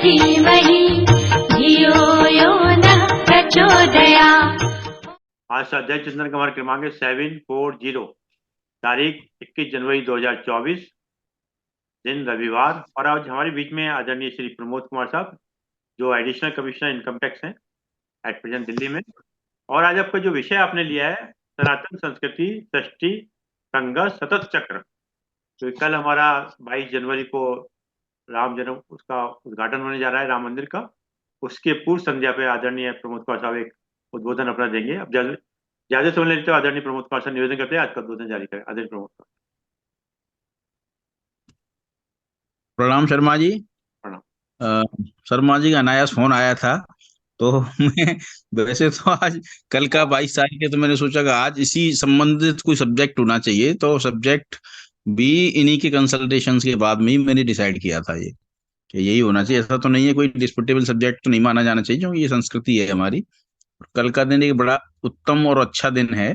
धीमहि धियो यो नः प्रचोदयात्। आज स्वाध्याय चिंतन का हमारा क्रमांक है 740, तारीख 21 जनवरी 2024, दिन रविवार। और आज हमारे बीच में आदरणीय श्री प्रमोद कुमार साहब, जो एडिशनल कमिश्नर इनकम टैक्स हैं एट प्रेजेंट दिल्ली में। और आज आपका जो विषय आपने लिया है, सनातन संस्कृति सृष्टि संघर्ष सतत चक्र। तो कल हमारा 22 जनवरी को राम जन्म उसका उद्घाटन होने जा रहा है, राम मंदिर का। उसके पूर्व संध्या पे आदरणीय प्रमोद कुमार साहब एक उद्बोधन अपना देंगे। अब ज्यादा समय लेते हो आदरणीय प्रमोद कुमार साहब निवेदन करते हैं आज का उद्बोधन जारी करें। आदरणीय प्रमोद साहब। प्रणाम शर्मा जी। प्रणाम। शर्मा जी का अनायास फोन आया था, तो मैं वैसे तो आज कल का 22 तारीख है, तो मैंने सोचा कि आज इसी संबंधित कोई सब्जेक्ट होना चाहिए, तो सब्जेक्ट भी इन्हीं के कंसल्टेशंस के बाद में ही मैंने डिसाइड किया था ये कि यही होना चाहिए। ऐसा तो नहीं है, कोई डिस्प्यूटेबल सब्जेक्ट तो नहीं माना जाना चाहिए, क्योंकि ये संस्कृति है हमारी। कल का दिन एक बड़ा उत्तम और अच्छा दिन है।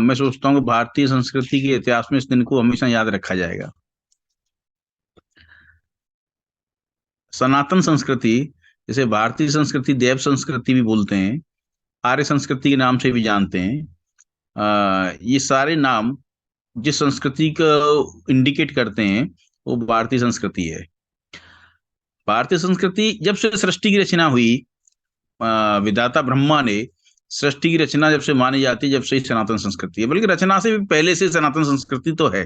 मैं सोचता हूँ कि भारतीय संस्कृति के इतिहास में इस दिन को हमेशा याद रखा जाएगा। सनातन संस्कृति, जिसे भारतीय संस्कृति देव संस्कृति भी बोलते हैं, आर्य संस्कृति के नाम से भी जानते हैं, ये सारे नाम जिस संस्कृति को इंडिकेट करते हैं वो भारतीय संस्कृति है। भारतीय संस्कृति जब से सृष्टि की रचना हुई, विधाता ब्रह्मा ने सृष्टि की रचना जब से मानी जाती है, जब से ही सनातन संस्कृति है। बल्कि रचना से भी पहले से सनातन संस्कृति तो है।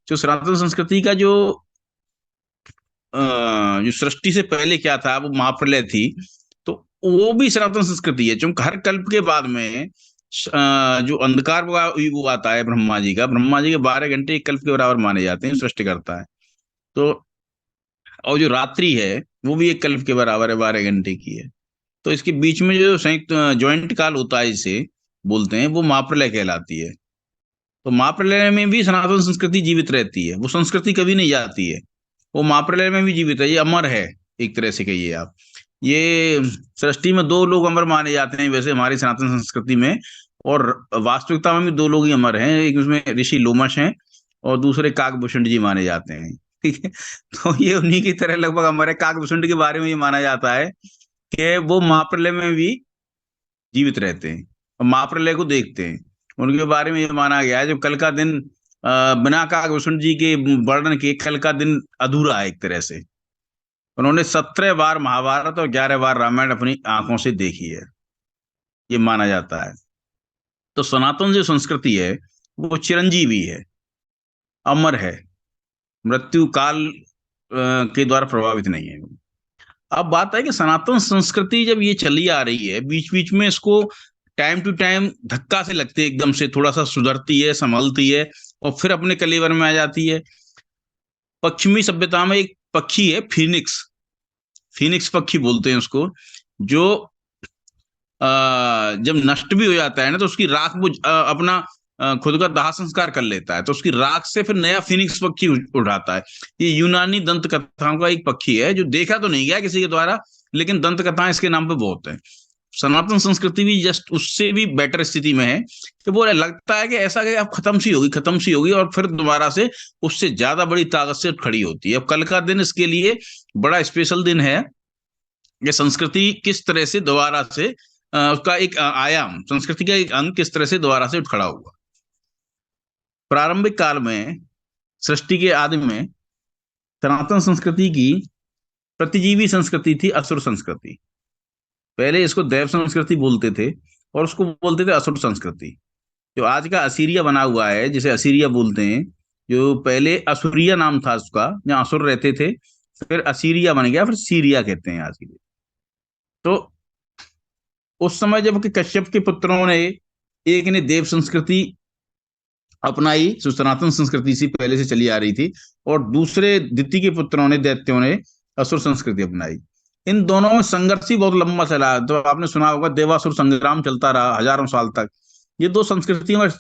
जो सनातन संस्कृति का जो सृष्टि से पहले क्या था, वो महाप्रलय थी, तो वो भी सनातन संस्कृति है। क्योंकि हर कल्प के बाद में जो अंधकार युग आता है ब्रह्मा जी के 12 घंटे एक कल्प के बराबर माने जाते हैं, सृष्टि करता है। तो और जो रात्रि है वो भी एक कल्प के बराबर है, 12 घंटे की है। तो इसके बीच में जो संयुक्त ज्वाइंट काल होता है, इसे बोलते हैं, वो महाप्रलय कहलाती है। तो महाप्रलय में भी सनातन संस्कृति जीवित रहती है, वो संस्कृति कभी नहीं जाती है, वो महाप्रलय में भी जीवित है। ये अमर है एक तरह से कहिए आप। ये सृष्टि में 2 लोग अमर माने जाते हैं वैसे हमारी सनातन संस्कृति में, और वास्तविकता में भी 2 लोग ही अमर हैं। एक उसमें ऋषि लोमश हैं और दूसरे काकभूषण जी माने जाते हैं। ठीक है, तो ये उन्हीं की तरह लगभग अमर है। काकभूषण के बारे में ये माना जाता है कि वो महाप्रलय में भी जीवित रहते हैं और महाप्रलय को देखते हैं। उनके बारे में ये माना गया है, जो कल का दिन बिना काकभूषण जी के वर्णन के कल का दिन अधूरा है एक तरह से। उन्होंने 17 बार महाभारत और 11 बार रामायण अपनी आंखों से देखी है, ये माना जाता है। तो सनातन जो संस्कृति है वो चिरंजीवी है, अमर है, मृत्यु काल के द्वारा प्रभावित नहीं है। अब बात है कि सनातन संस्कृति जब ये चली आ रही है, बीच बीच में इसको टाइम टू टाइम धक्का से लगते है, एकदम से थोड़ा सा सुधरती है, संभलती है और फिर अपने कलेवर में आ जाती है। पश्चिमी सभ्यता में एक पक्षी है फिनिक्स, फिनिक्स पक्षी बोलते हैं उसको, जो जब नष्ट भी हो जाता है ना, तो उसकी राख वो अपना खुद का दाह संस्कार कर लेता है, तो उसकी राख से फिर नया फिनिक्स पक्षी उठाता है। ये यूनानी दंत कथाओं का एक पक्षी है, जो देखा तो नहीं गया किसी के द्वारा, लेकिन दंत कथाएं इसके नाम पे बहुत है। सनातन संस्कृति भी जस्ट उससे भी बेटर स्थिति में है कि वो लगता है कि ऐसा कि अब खत्म सी होगी और फिर दोबारा से उससे ज्यादा बड़ी ताकत से खड़ी होती है। अब कल का दिन इसके लिए बड़ा स्पेशल दिन है। ये संस्कृति किस तरह से दोबारा से उसका एक आयाम, संस्कृति का एक अंग किस तरह से दोबारा से उठ खड़ा हुआ। प्रारंभिक काल में, सृष्टि के आदि में, सनातन संस्कृति की प्रतिजीवी संस्कृति थी असुर संस्कृति। पहले इसको देव संस्कृति बोलते थे और उसको बोलते थे असुर संस्कृति। जो आज का असीरिया बना हुआ है, जिसे असीरिया बोलते हैं, जो पहले असुरिया नाम था उसका, जहाँ असुर रहते थे, फिर असीरिया बन गया, फिर सीरिया कहते हैं आज के लिए। तो उस समय जब कि कश्यप के पुत्रों ने, एक ने देव संस्कृति अपनाई जो सनातन संस्कृति से पहले से चली आ रही थी, और दूसरे दिति के पुत्रों ने, दैत्यों ने असुर संस्कृति अपनाई। इन दोनों में संघर्ष ही बहुत लंबा चला। तो आपने सुना होगा देवासुर संग्राम चलता रहा हजारों साल तक। ये 2 संस्कृतियों में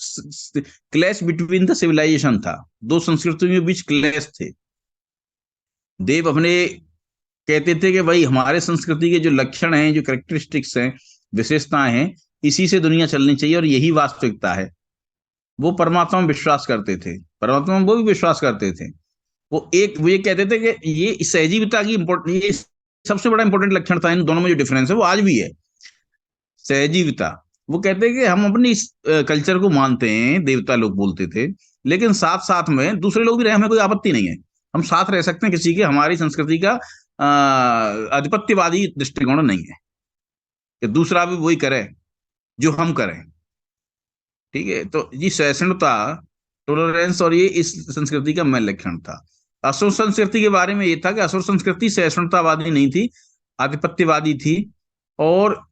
क्लैश बिटवीन द सिविलाइजेशन था, 2 संस्कृतियों के बीच क्लैश थे। देव अपने कहते थे कि भाई हमारे संस्कृति के जो लक्षण हैं, जो कैरेक्टरिस्टिक्स हैं, विशेषताएं हैं, इसी से दुनिया चलनी चाहिए और यही वास्तविकता है। वो परमात्मा में विश्वास करते थे, परमात्मा में वो भी विश्वास करते थे। वो ये कहते थे कि ये सहजीविता की ये सबसे बड़ा इंपॉर्टेंट लक्षण था इन दोनों में, जो डिफरेंस है वो आज भी है, सहजीवता। वो कहते हैं कि हम अपनी कल्चर को मानते हैं, देवता लोग बोलते थे, लेकिन साथ साथ में दूसरे लोग भी रहे, हमें कोई आपत्ति नहीं है, हम साथ रह सकते हैं किसी के, हमारी संस्कृति का आधिपत्यवादी दृष्टिकोण नहीं है कि दूसरा भी वही करे जो हम करें। ठीक है, तो ये सहिष्णुता, टॉलरेंस, और ये इस संस्कृति का मूल लक्षण था। असुर संस्कृति के बारे में ये था कि असुर संस्कृति सहिष्णुतावादी नहीं थी, आधिपत्यवादी थी, और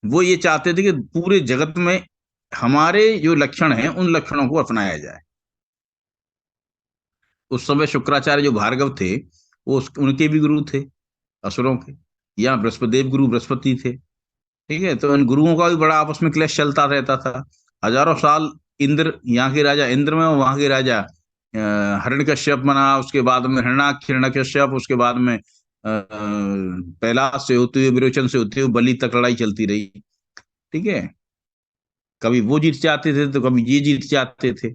वो ये चाहते थे कि पूरे जगत में हमारे जो लक्षण हैं उन लक्षणों को अपनाया जाए। उस समय शुक्राचार्य जो भार्गव थे वो उनके भी गुरु थे असुरों के, या बृहस्पतिदेव गुरु बृहस्पति थे। ठीक है, तो इन गुरुओं का भी बड़ा आपस में क्लेश चलता रहता था। हजारों साल इंद्र, यहाँ के राजा इंद्र में, वहां के राजा हिरण्यकश्यप बना, उसके बाद में हिरण्यकश्यप, उसके बाद में कैलाश से होते हुए, विरोचन से होते हुए बलि तक लड़ाई चलती रही। ठीक है, कभी वो जीत जाते थे तो कभी ये जीत जाते थे।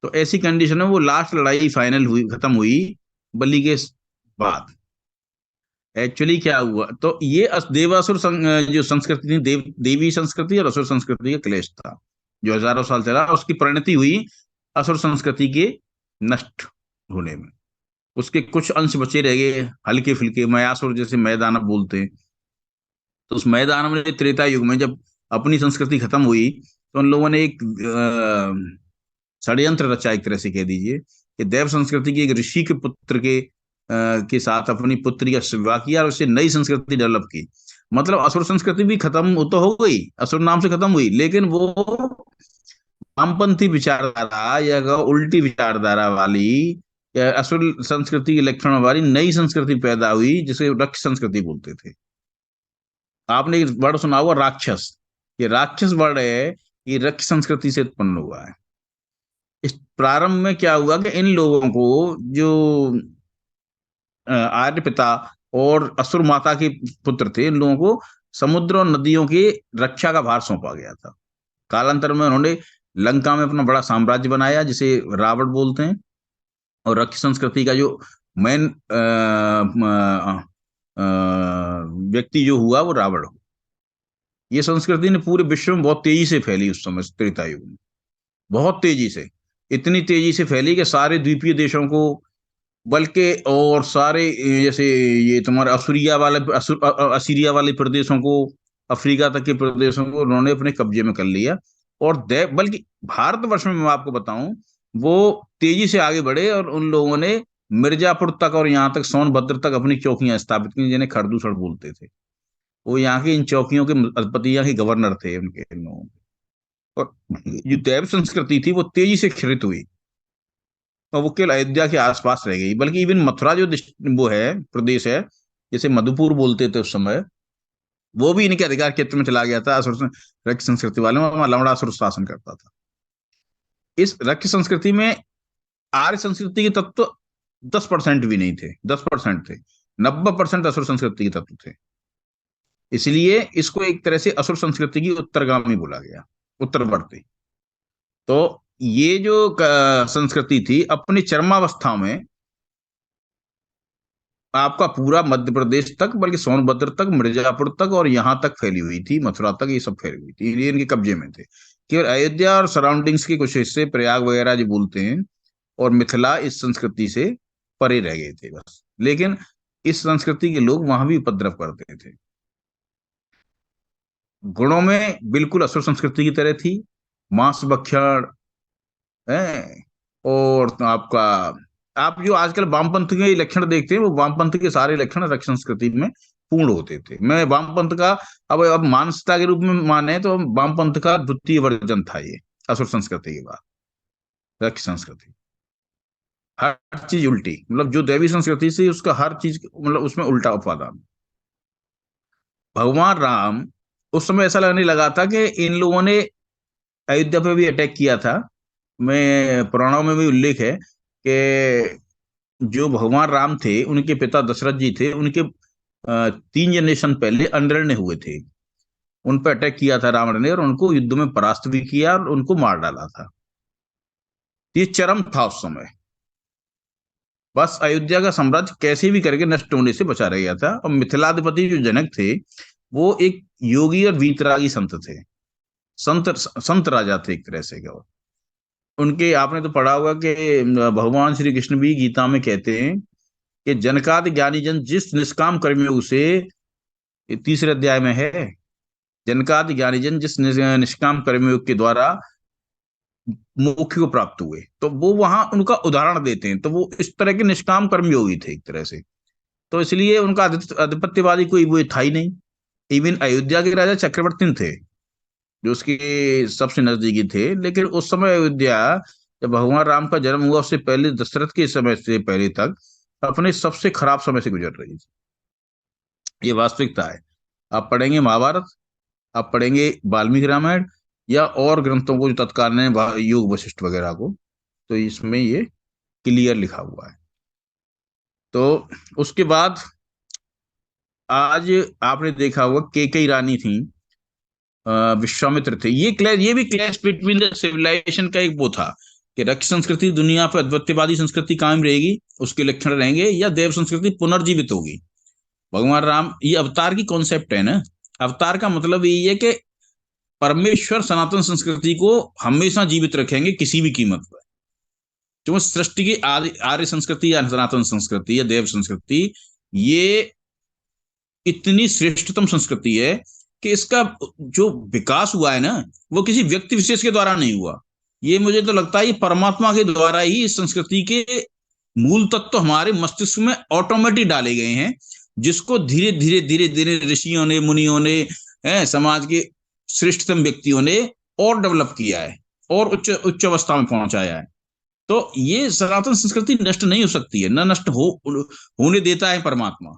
तो ऐसी कंडीशन में वो लास्ट लड़ाई फाइनल हुई, खत्म हुई बलि के बाद। एक्चुअली क्या हुआ, तो ये देवासुर जो संस्कृति थी, देवी संस्कृति और असुर संस्कृति का क्लेश था जो हजारों साल चला, उसकी परिणति हुई असुर संस्कृति के नष्ट होने में। उसके कुछ अंश बचे रह गए हल्के फुल्के, मयासुर जैसे मैदानव बोलते हैं। तो उस मैदानव ने त्रेता युग में जब अपनी संस्कृति खत्म हुई तो उन लोगों ने एक षड्यंत्र रचा, एक तरह से कह दीजिए कि देव संस्कृति के एक ऋषि के पुत्र के साथ अपनी पुत्री का विवाह किया और उससे नई संस्कृति डेवलप की। मतलब असुर संस्कृति भी खत्म तो हो गई, असुर नाम से खत्म हुई, लेकिन वो वामपंथी विचारधारा या उल्टी विचारधारा वाली या असुर संस्कृति के लक्षण वाली नई संस्कृति पैदा हुई जिसे रक्ष संस्कृति बोलते थे। आपने एक वर्ड सुना हुआ राक्षस, ये राक्षस वर्ड है, ये रक्ष संस्कृति से उत्पन्न हुआ है। इस प्रारंभ में क्या हुआ कि इन लोगों को जो आर्य पिता और असुर माता के पुत्र थे, इन लोगों को समुद्र और नदियों की रक्षा का भार सौंपा गया था। कालांतर में उन्होंने लंका में अपना बड़ा साम्राज्य बनाया जिसे रावण बोलते हैं, और रक्ष संस्कृति का जो मेन व्यक्ति जो हुआ वो रावण हुआ। ये संस्कृति ने पूरे विश्व में बहुत तेजी से फैली उस समय त्रेता युग में, बहुत तेजी से, इतनी तेजी से फैली कि सारे द्वीपीय देशों को, बल्कि और सारे जैसे ये तुम्हारे असीरिया वाले प्रदेशों को, अफ्रीका तक के प्रदेशों को उन्होंने अपने कब्जे में कर लिया। और बल्कि भारतवर्ष में मैं आपको बताऊं वो तेजी से आगे बढ़े और उन लोगों ने मिर्जापुर तक और यहाँ तक सोनभद्र तक अपनी चौकियां स्थापित की, जिन्हें खरदूसर बोलते थे। वो यहाँ की इन चौकियों के अधिपति, यहाँ के गवर्नर थे उनके लोगों के। और जो दैव संस्कृति थी वो तेजी से क्षरित हुई और वो केवल अयोध्या के आसपास रह गई। बल्कि इवन मथुरा जो वो है प्रदेश है, जैसे मधुपुर बोलते थे उस समय, वो भी इनके अधिकार क्षेत्र में चला गया था। रक्ष संस्कृति वाले में लवणासुर शासन करता था। इस रक्ष संस्कृति में आर्य संस्कृति के तत्व 10% भी नहीं थे, 10% थे, 90% असुर संस्कृति के तत्व थे। इसलिए इसको एक तरह से असुर संस्कृति की उत्तरगामी बोला गया, उत्तरवर्ती। तो ये जो संस्कृति थी अपनी चरमावस्था में आपका पूरा मध्य प्रदेश तक, बल्कि सोनभद्र तक, मिर्जापुर तक और यहाँ तक फैली हुई थी, मथुरा तक, ये सब फैली हुई थी, ये इनके कब्जे में थे। केवल अयोध्या और सराउंडिंग्स के कुछ हिस्से, प्रयाग वगैरह जो बोलते हैं, और मिथिला इस संस्कृति से परे रह गए थे बस। लेकिन इस संस्कृति के लोग वहां भी उपद्रव करते थे। गुणों में बिल्कुल असुर संस्कृति की तरह थी, मांस भक्षण है, और आपका आप जो आजकल वामपंथ के लक्षण देखते हैं वो वामपंथ के सारे लक्षण रक्ष संस्कृति में पूर्ण होते थे। मैं वामपंथ का अब मानसता के रूप में माने तो वामपंथ का द्वितीय वर्जन था ये, असुर संस्कृति के बाद रक्ष संस्कृति। हर चीज उल्टी, मतलब जो दैवी संस्कृति से उसका हर चीज मतलब उसमें उल्टा उपादान। भगवान राम उस समय ऐसा लगने लगा था कि इन लोगों ने अयोध्या पे भी अटैक किया था। मैं पुराणों में भी उल्लेख है कि जो भगवान राम थे उनके पिता दशरथ जी थे, उनके 3 जनरेशन पहले अनरण्य हुए थे, उन पर अटैक किया था रावण ने और उनको युद्ध में परास्त भी किया और उनको मार डाला था। ये चरम था उस समय। बस अयोध्या का साम्राज्य कैसे भी करके नष्ट होने से बचा रह गया था। और मिथिलाधिपति जो जनक थे वो एक योगी और वीतरागी संत थे, संत संत राजा थे एक तरह से। क्या उनके आपने तो पढ़ा होगा कि भगवान श्री कृष्ण भी गीता में कहते हैं कि जनकादि ज्ञानी जन जिस निष्काम कर्मयोग से, ये तीसरे अध्याय में है, जनकादि ज्ञानी जन जिस निष्काम कर्मयोग के द्वारा मोक्ष को प्राप्त हुए, तो वो वहां उनका उदाहरण देते हैं। तो वो इस तरह के निष्काम कर्मयोगी थे एक तरह से। तो इसलिए उनका आधिपत्यवादी कोई वो था ही नहीं। इवन अयोध्या के राजा चक्रवर्ती थे जो उसके सबसे नजदीकी थे, लेकिन उस समय अयोध्या, जब भगवान राम का जन्म हुआ उससे पहले, दशरथ के समय से पहले तक अपने सबसे खराब समय से गुजर रही थी। ये वास्तविकता है। आप पढ़ेंगे महाभारत, आप पढ़ेंगे वाल्मीकि रामायण या और ग्रंथों को जो तत्कालीन योग वशिष्ठ वगैरह को, तो इसमें ये क्लियर लिखा हुआ है। तो उसके बाद आज आपने देखा होगा केकई रानी थी, विश्वामित्र थे। ये भी क्लैश बिटवीन द सिविलाइजेशन का एक वो था कि रक्त संस्कृति दुनिया पर अद्वैतवादी संस्कृति कायम रहेगी, उसके लक्षण रहेंगे, या देव संस्कृति पुनर्जीवित होगी। भगवान राम, ये अवतार की कॉन्सेप्ट है ना। अवतार का मतलब यही है कि परमेश्वर सनातन संस्कृति को हमेशा जीवित रखेंगे किसी भी कीमत पर। क्योंकि सृष्टि की आर्य संस्कृति या सनातन संस्कृति या देव संस्कृति ये इतनी श्रेष्ठतम संस्कृति है कि इसका जो विकास हुआ है ना, वो किसी व्यक्ति विशेष के द्वारा नहीं हुआ। ये मुझे तो लगता है ये परमात्मा के द्वारा ही इस संस्कृति के मूल तत्व हमारे मस्तिष्क में ऑटोमेटिक डाले गए हैं, जिसको धीरे धीरे धीरे धीरे ऋषियों ने, मुनियों ने, समाज के श्रेष्ठतम व्यक्तियों ने और डेवलप किया है और उच्च अवस्था में पहुंचाया है। तो ये सनातन संस्कृति नष्ट नहीं हो सकती है, न नष्ट होने देता है परमात्मा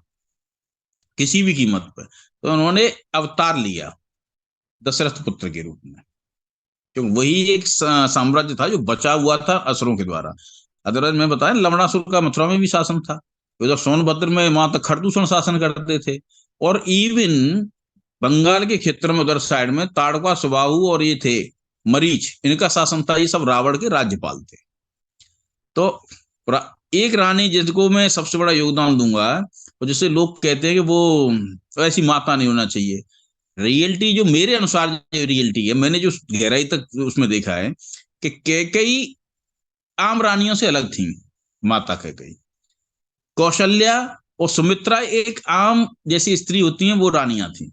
किसी भी कीमत पर। तो उन्होंने अवतार लिया दशरथ पुत्र के रूप में, क्योंकि वही एक साम्राज्य था जो बचा हुआ था असुरों के द्वारा। अदरवाइज मैं बताया लवणासुर का मथुरा में भी शासन था, उधर सोनभद्र में वहां तक खरदूषण शासन करते थे। और इवन बंगाल के क्षेत्र में उधर साइड में ताड़का, सुबाहु और ये थे मरीच, इनका शासन था। ये सब रावण के राज्यपाल थे। तो एक रानी जिसको मैं सबसे बड़ा योगदान दूंगा, और जिसे लोग कहते हैं कि वो ऐसी माता नहीं होना चाहिए, रियलिटी जो मेरे अनुसार जो रियलिटी है, मैंने जो गहराई तक उसमें देखा है कि कैकेयी आम रानियों से अलग थी। माता कैकेयी, कौशल्या और सुमित्रा एक आम जैसी स्त्री होती हैं वो रानियां थी,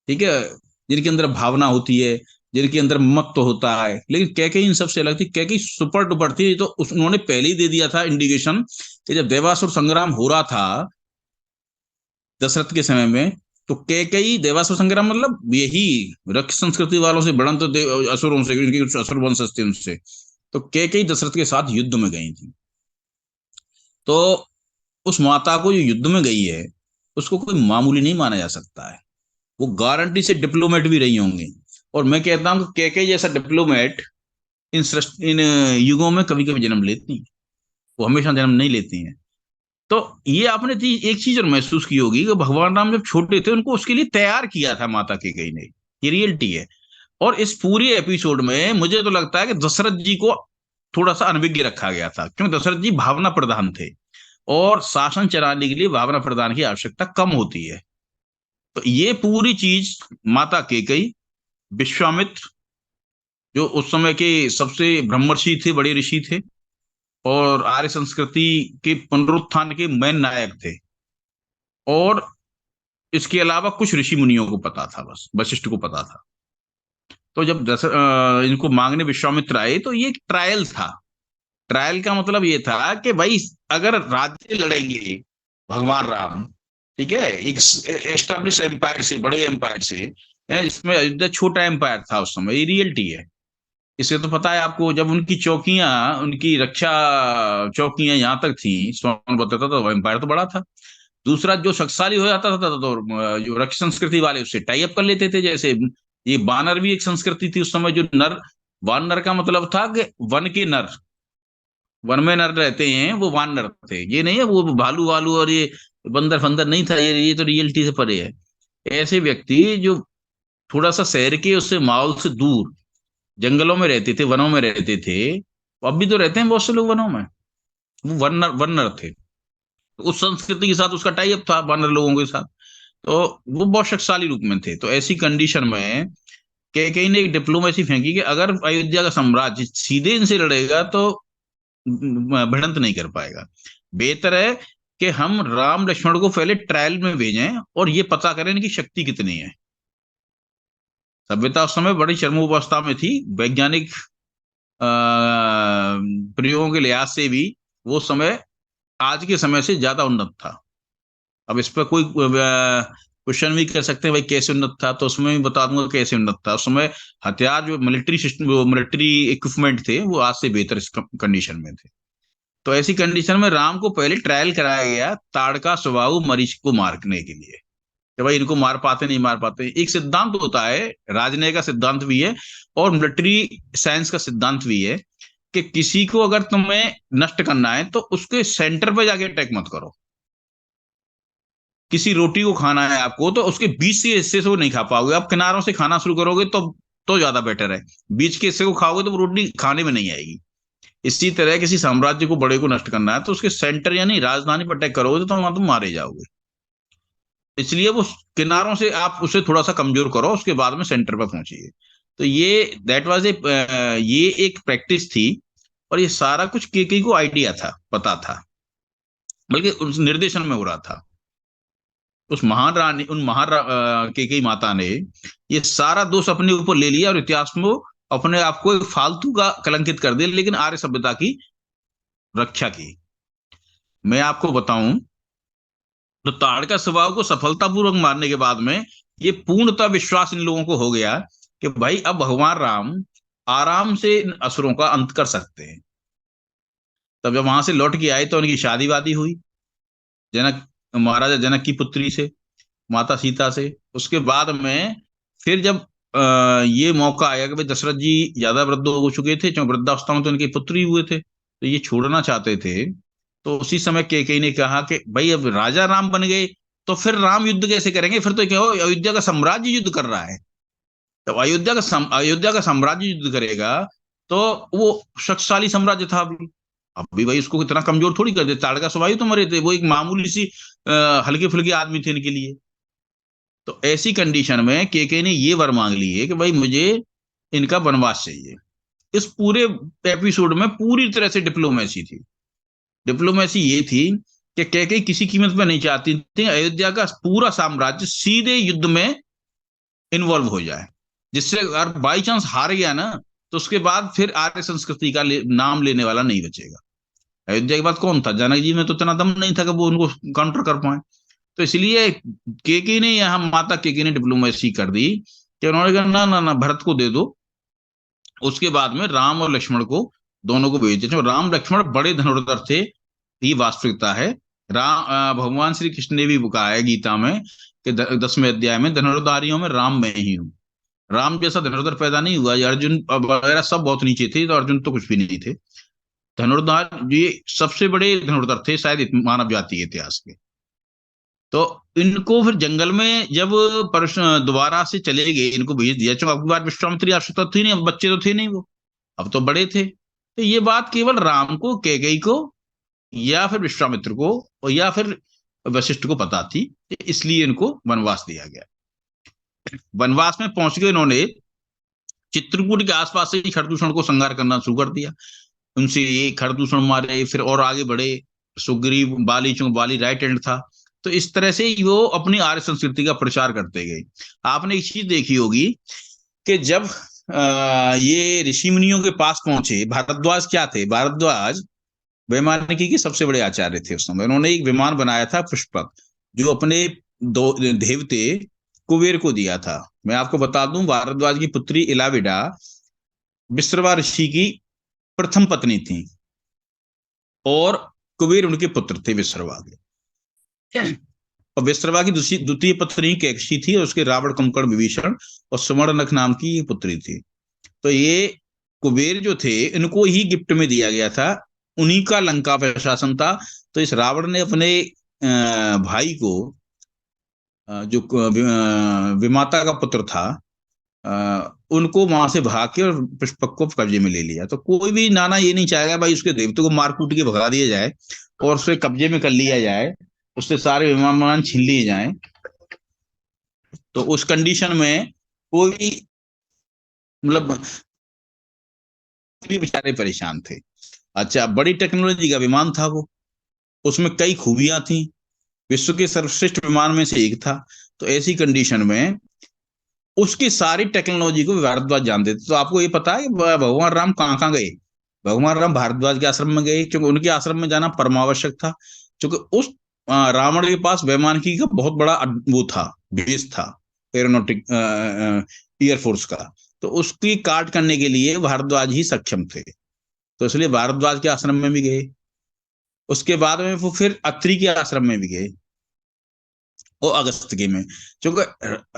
ठीक है, जिनके अंदर भावना होती है, जिनके अंदर मत तो होता है। लेकिन कैकेयी इन सबसे अलग थी। कैकेयी सुपर डुपर थी। तो उन्होंने पहले ही दे दिया था इंडिकेशन कि जब देवासुर संग्राम हो रहा था दशरथ के समय में, तो कैकेयी, देवासुर संग्राम मतलब यही रक्त संस्कृति वालों से बढ़न, तो असुरों से, उनके कुछ असुर वंश थे उनसे। तो कैकेयी दशरथ के साथ युद्ध में गई थी। तो उस माता को जो युद्ध में गई है उसको कोई मामूली नहीं माना जा सकता है। वो गारंटी से डिप्लोमेट भी रही होंगी। और मैं कहता हूं कि कैकेयी जैसा डिप्लोमेट इन युगों में कभी कभी जन्म लेती है, वो हमेशा जन्म नहीं लेती हैं। तो ये आपने एक चीज और महसूस की होगी कि भगवान राम जब छोटे थे उनको उसके लिए तैयार किया था माता कैकेयी ने। ये रियलिटी है। और इस पूरे एपिसोड में मुझे तो लगता है कि दशरथ जी को थोड़ा सा अनभिज्ञ रखा गया था, क्योंकि दशरथ जी भावना प्रधान थे और शासन चलाने के लिए भावना प्रधान की आवश्यकता कम होती है। तो ये पूरी चीज माता कैकेयी, विश्वामित्र जो उस समय के सबसे ब्रह्मर्षि थे, बड़े ऋषि थे और आर्य संस्कृति के पुनरुत्थान के मेन नायक थे, और इसके अलावा कुछ ऋषि मुनियों को पता था, बस वशिष्ठ को पता था। तो जब इनको मांगने विश्वामित्र आए तो ये एक ट्रायल था। ट्रायल का मतलब ये था कि भाई अगर राज्य लड़ेंगे भगवान राम, ठीक है, एक एस्टेब्लिश एम्पायर से, बड़े एम्पायर से, इसमें अयोध्या छोटा एम्पायर था उस समय, ये रियलिटी है। इसे तो पता है आपको, जब उनकी चौकियां, उनकी रक्षा चौकियां यहाँ तक थी, सोनभद्र था, तो एम्पायर तो बड़ा था। दूसरा, जो शक्तिशाली हो जाता था तो जो रक्षा संस्कृति वाले उससे टाई अप कर लेते थे। जैसे ये वानर भी एक संस्कृति थी उस समय, जो नर, वानर का मतलब था कि वन के नर, वन में नर रहते हैं, वो वानर थे। ये नहीं है वो भालू वालू और ये बंदर फंदर नहीं था। ये तो रियलिटी से परे है। ऐसे व्यक्ति जो थोड़ा सा शहर के उससे माहौल से दूर जंगलों में रहते थे, वनों में रहते थे, अब भी तो रहते हैं बहुत से लोग वनों में, वो वानर वानर थे, उस संस्कृति के साथ उसका टाई अप था वानर लोगों के साथ। तो वो बहुत शक्तिशाली रूप में थे। तो ऐसी कंडीशन में कई ने एक डिप्लोमेसी फेंकी कि अगर अयोध्या का साम्राज्य सीधे इनसे लड़ेगा तो भिड़ंत नहीं कर पाएगा, बेहतर है कि हम राम लक्ष्मण को पहले ट्रायल में भेजें और ये पता करें इनकी शक्ति कितनी है। सभ्यता उस समय बड़ी चरमोपस्था में थी, वैज्ञानिक प्रयोगों के लिहाज से भी वो समय आज के समय से ज्यादा उन्नत था। अब इस पर कोई क्वेश्चन भी कर सकते हैं भाई कैसे उन्नत था, तो उसमें भी बता दूंगा कैसे उन्नत था। उस समय हथियार जो मिलिट्री सिस्टम मिलिट्री इक्विपमेंट थे वो आज से बेहतर इस कंडीशन में थे। तो ऐसी कंडीशन में राम को पहले ट्रायल कराया गया ताड़का स्वभाव मरीच को मारने के लिए, कि भाई इनको मार पाते नहीं मार पाते। एक सिद्धांत होता है, राजनय का सिद्धांत भी है और मिलिट्री साइंस का सिद्धांत भी है, कि किसी को अगर तुम्हें नष्ट करना है तो उसके सेंटर पे जाके अटैक मत करो। किसी रोटी को खाना है आपको तो उसके बीच के हिस्से से वो नहीं खा पाओगे, आप किनारों से खाना शुरू करोगे तो ज्यादा बेटर है। बीच के हिस्से को खाओगे तो वो रोटी खाने में नहीं आएगी। इसी तरह किसी साम्राज्य को बड़े को नष्ट करना है तो उसके सेंटर यानी राजधानी पर अटैक करोगे तो वहां तुम मारे जाओगे। इसलिए वो किनारों से आप उसे थोड़ा सा कमजोर करो, उसके बाद में सेंटर पर पहुंचिए। तो ये दैट वाज ए ये एक प्रैक्टिस थी और ये सारा कुछ केके को आइडिया था, पता था, बल्कि उस निर्देशन में हो रहा था। उस महान रानी उन महान केके माता ने ये सारा दोष अपने ऊपर ले लिया और इतिहास में वो अपने आप को एक फालतू का कलंकित कर दिया, लेकिन आर्य सभ्यता की रक्षा की। मैं आपको बताऊं तो ताड़का स्वभाव को सफलतापूर्वक मारने के बाद में ये पूर्णतः विश्वास इन लोगों को हो गया कि भाई अब भगवान राम आराम से इन असुरों का अंत कर सकते हैं। तब जब वहां से लौट के आए तो उनकी शादी वादी हुई जनक महाराजा जनक की पुत्री से, माता सीता से। उसके बाद में फिर जब ये मौका आया कि भाई दशरथ जी ज्यादा वृद्ध हो चुके थे, क्योंकि वृद्धावस्था में तो इनके पुत्र ही हुए थे, तो ये छोड़ना चाहते थे। तो उसी समय केकई ने कहा कि भाई अब राजा राम बन गए तो फिर राम युद्ध कैसे करेंगे, फिर तो क्या हो अयोध्या का साम्राज्य युद्ध कर रहा है। तो अयोध्या का साम्राज्य युद्ध करेगा तो वो शक्तिशाली साम्राज्य था। अभी भाई उसको इतना कमजोर थोड़ी कर दे, ताड़का स्वभाव तो मरे थे, वो एक मामूली सी हल्के फुल्के आदमी थे इनके लिए। तो ऐसी कंडीशन में केके ने ये वर मांग ली है कि भाई मुझे इनका वनवास चाहिए। इस पूरे एपिसोड में पूरी तरह से डिप्लोमेसी थी। डिप्लोमेसी ये थी कि केके किसी कीमत पर नहीं चाहती थी अयोध्या का पूरा साम्राज्य सीधे युद्ध में इन्वॉल्व हो जाए, जिससे अगर बाई चांस हार गया ना तो उसके बाद फिर आर्य संस्कृति का नाम लेने वाला नहीं बचेगा। अयोध्या के बाद कौन था, जनक जी में तो इतना दम नहीं था कि वो उनको काउंटर कर पाए। तो इसलिए केके ने यहाँ माता केके ने डिप्लोमेसी कर दी कि उन्होंने कहा ना ना ना भरत को दे दो, उसके बाद में राम और लक्ष्मण को दोनों को भेज देते। राम लक्ष्मण बड़े धनुर्धर थे, ये वास्तविकता है। भगवान श्री कृष्ण ने भी कहा है गीता में कि 10वें अध्याय में धनुर्धारियों में राम मैं ही हूँ। राम जैसा धनुर्धर पैदा नहीं हुआ, अर्जुन वगैरह सब बहुत नीचे थे, तो अर्जुन तो कुछ भी नहीं थे। धनुर्धार ये सबसे बड़े धनुर्धर थे शायद मानव जाति के इतिहास के। तो इनको फिर जंगल में जब दोबारा से चले गए, इनको भेज दिया, चलो अब बार विश्वामित्री आवश्यकता थी नहीं, अब बच्चे तो थे नहीं वो, अब तो बड़े थे। तो ये बात केवल राम को, कैकेयी को या फिर विश्वामित्र को और या फिर वशिष्ठ को पता थी, इसलिए इनको वनवास दिया गया। वनवास में पहुंच गए इन्होंने, चित्रकूट के आसपास से ही खरदूषण को संहार करना शुरू कर दिया। उनसे ये खरदूषण मारे, फिर और आगे बढ़े सुग्रीव, बाली, चूंकि बाली राइट हैंड था। तो इस तरह से वो अपनी आर्य संस्कृति का प्रचार करते गए। आपने एक चीज देखी होगी कि जब ये ऋषि मुनियों के पास पहुंचे, भारद्वाज क्या थे, भारद्वाज वैमानिकी के सबसे बड़े आचार्य थे उस समय। उन्होंने एक विमान बनाया था पुष्पक, जो अपने दो देवते कुबेर को दिया था। मैं आपको बता दूं भारद्वाज की पुत्री इलाविडा विश्रवा ऋषि की प्रथम पत्नी थी और कुबेर उनके पुत्र थे विश्रवा के। और विश्रवा की द्वितीय पत्नी कैकसी थी और उसके रावण, कुंभकर्ण, विभीषण और सुवर्णनख नाम की पुत्री थी। तो ये कुबेर जो थे इनको ही गिफ्ट में दिया गया था, उन्हीं का लंका पर शासन था। तो इस रावण ने अपने भाई को, जो विमाता का पुत्र था, उनको वहां से भाग के और पुष्पक को कब्जे में ले लिया। तो कोई भी नाना ये नहीं चाहेगा भाई उसके देवते को मार कूट के भगा दिया जाए और उसे कब्जे में कर लिया जाए, उससे सारे विमान छीन लिए जाए। तो उस कंडीशन में कोई मतलब भी बेचारे परेशान थे। अच्छा, बड़ी टेक्नोलॉजी का विमान था वो, उसमें कई खूबियां थी, विश्व के सर्वश्रेष्ठ विमान में से एक था। तो ऐसी कंडीशन में उसकी सारी टेक्नोलॉजी को भारद्वाज जानते थे। तो आपको ये पता है कि भगवान राम कहाँ कहाँ गए? भगवान राम भारद्वाज के आश्रम में गए, क्योंकि उनके आश्रम में जाना परमावश्यक था। क्योंकि उस रावण के पास वैमानिकी का बहुत बड़ा वो था, बेस था, एरोनॉटिक एयरफोर्स का। तो उसकी काट करने के लिए भारद्वाज ही सक्षम थे, तो इसलिए भारद्वाज के आश्रम में भी गए। उसके बाद में वो फिर अत्रि के आश्रम में भी गए, वो अगस्त्य में। क्योंकि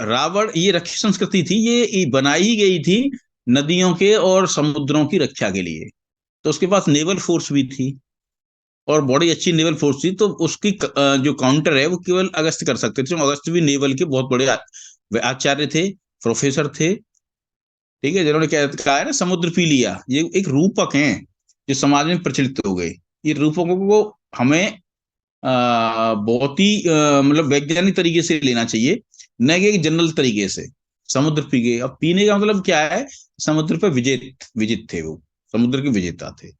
रावण, ये रक्षी संस्कृति थी, ये बनाई ही गई थी नदियों के और समुद्रों की रक्षा के लिए। तो उसके पास नेवल फोर्स भी थी और बड़ी अच्छी नेवल फोर्स थी। तो उसकी जो काउंटर है वो केवल अगस्त्य कर सकते थे। अगस्त्य भी नेवल के बहुत बड़े आचार्य थे, प्रोफेसर थे, ठीक है, जिन्होंने क्या कहा है ना, समुद्र पी लिया, ये एक रूपक हैं जो समाज में प्रचलित हो गए। ये रूपकों को हमें बहुत ही मतलब वैज्ञानिक तरीके से लेना चाहिए, न कि एक जनरल तरीके से। समुद्र पी गए, अब पीने का मतलब क्या है, समुद्र पर विजेत विजित थे वो, समुद्र के विजेता थे।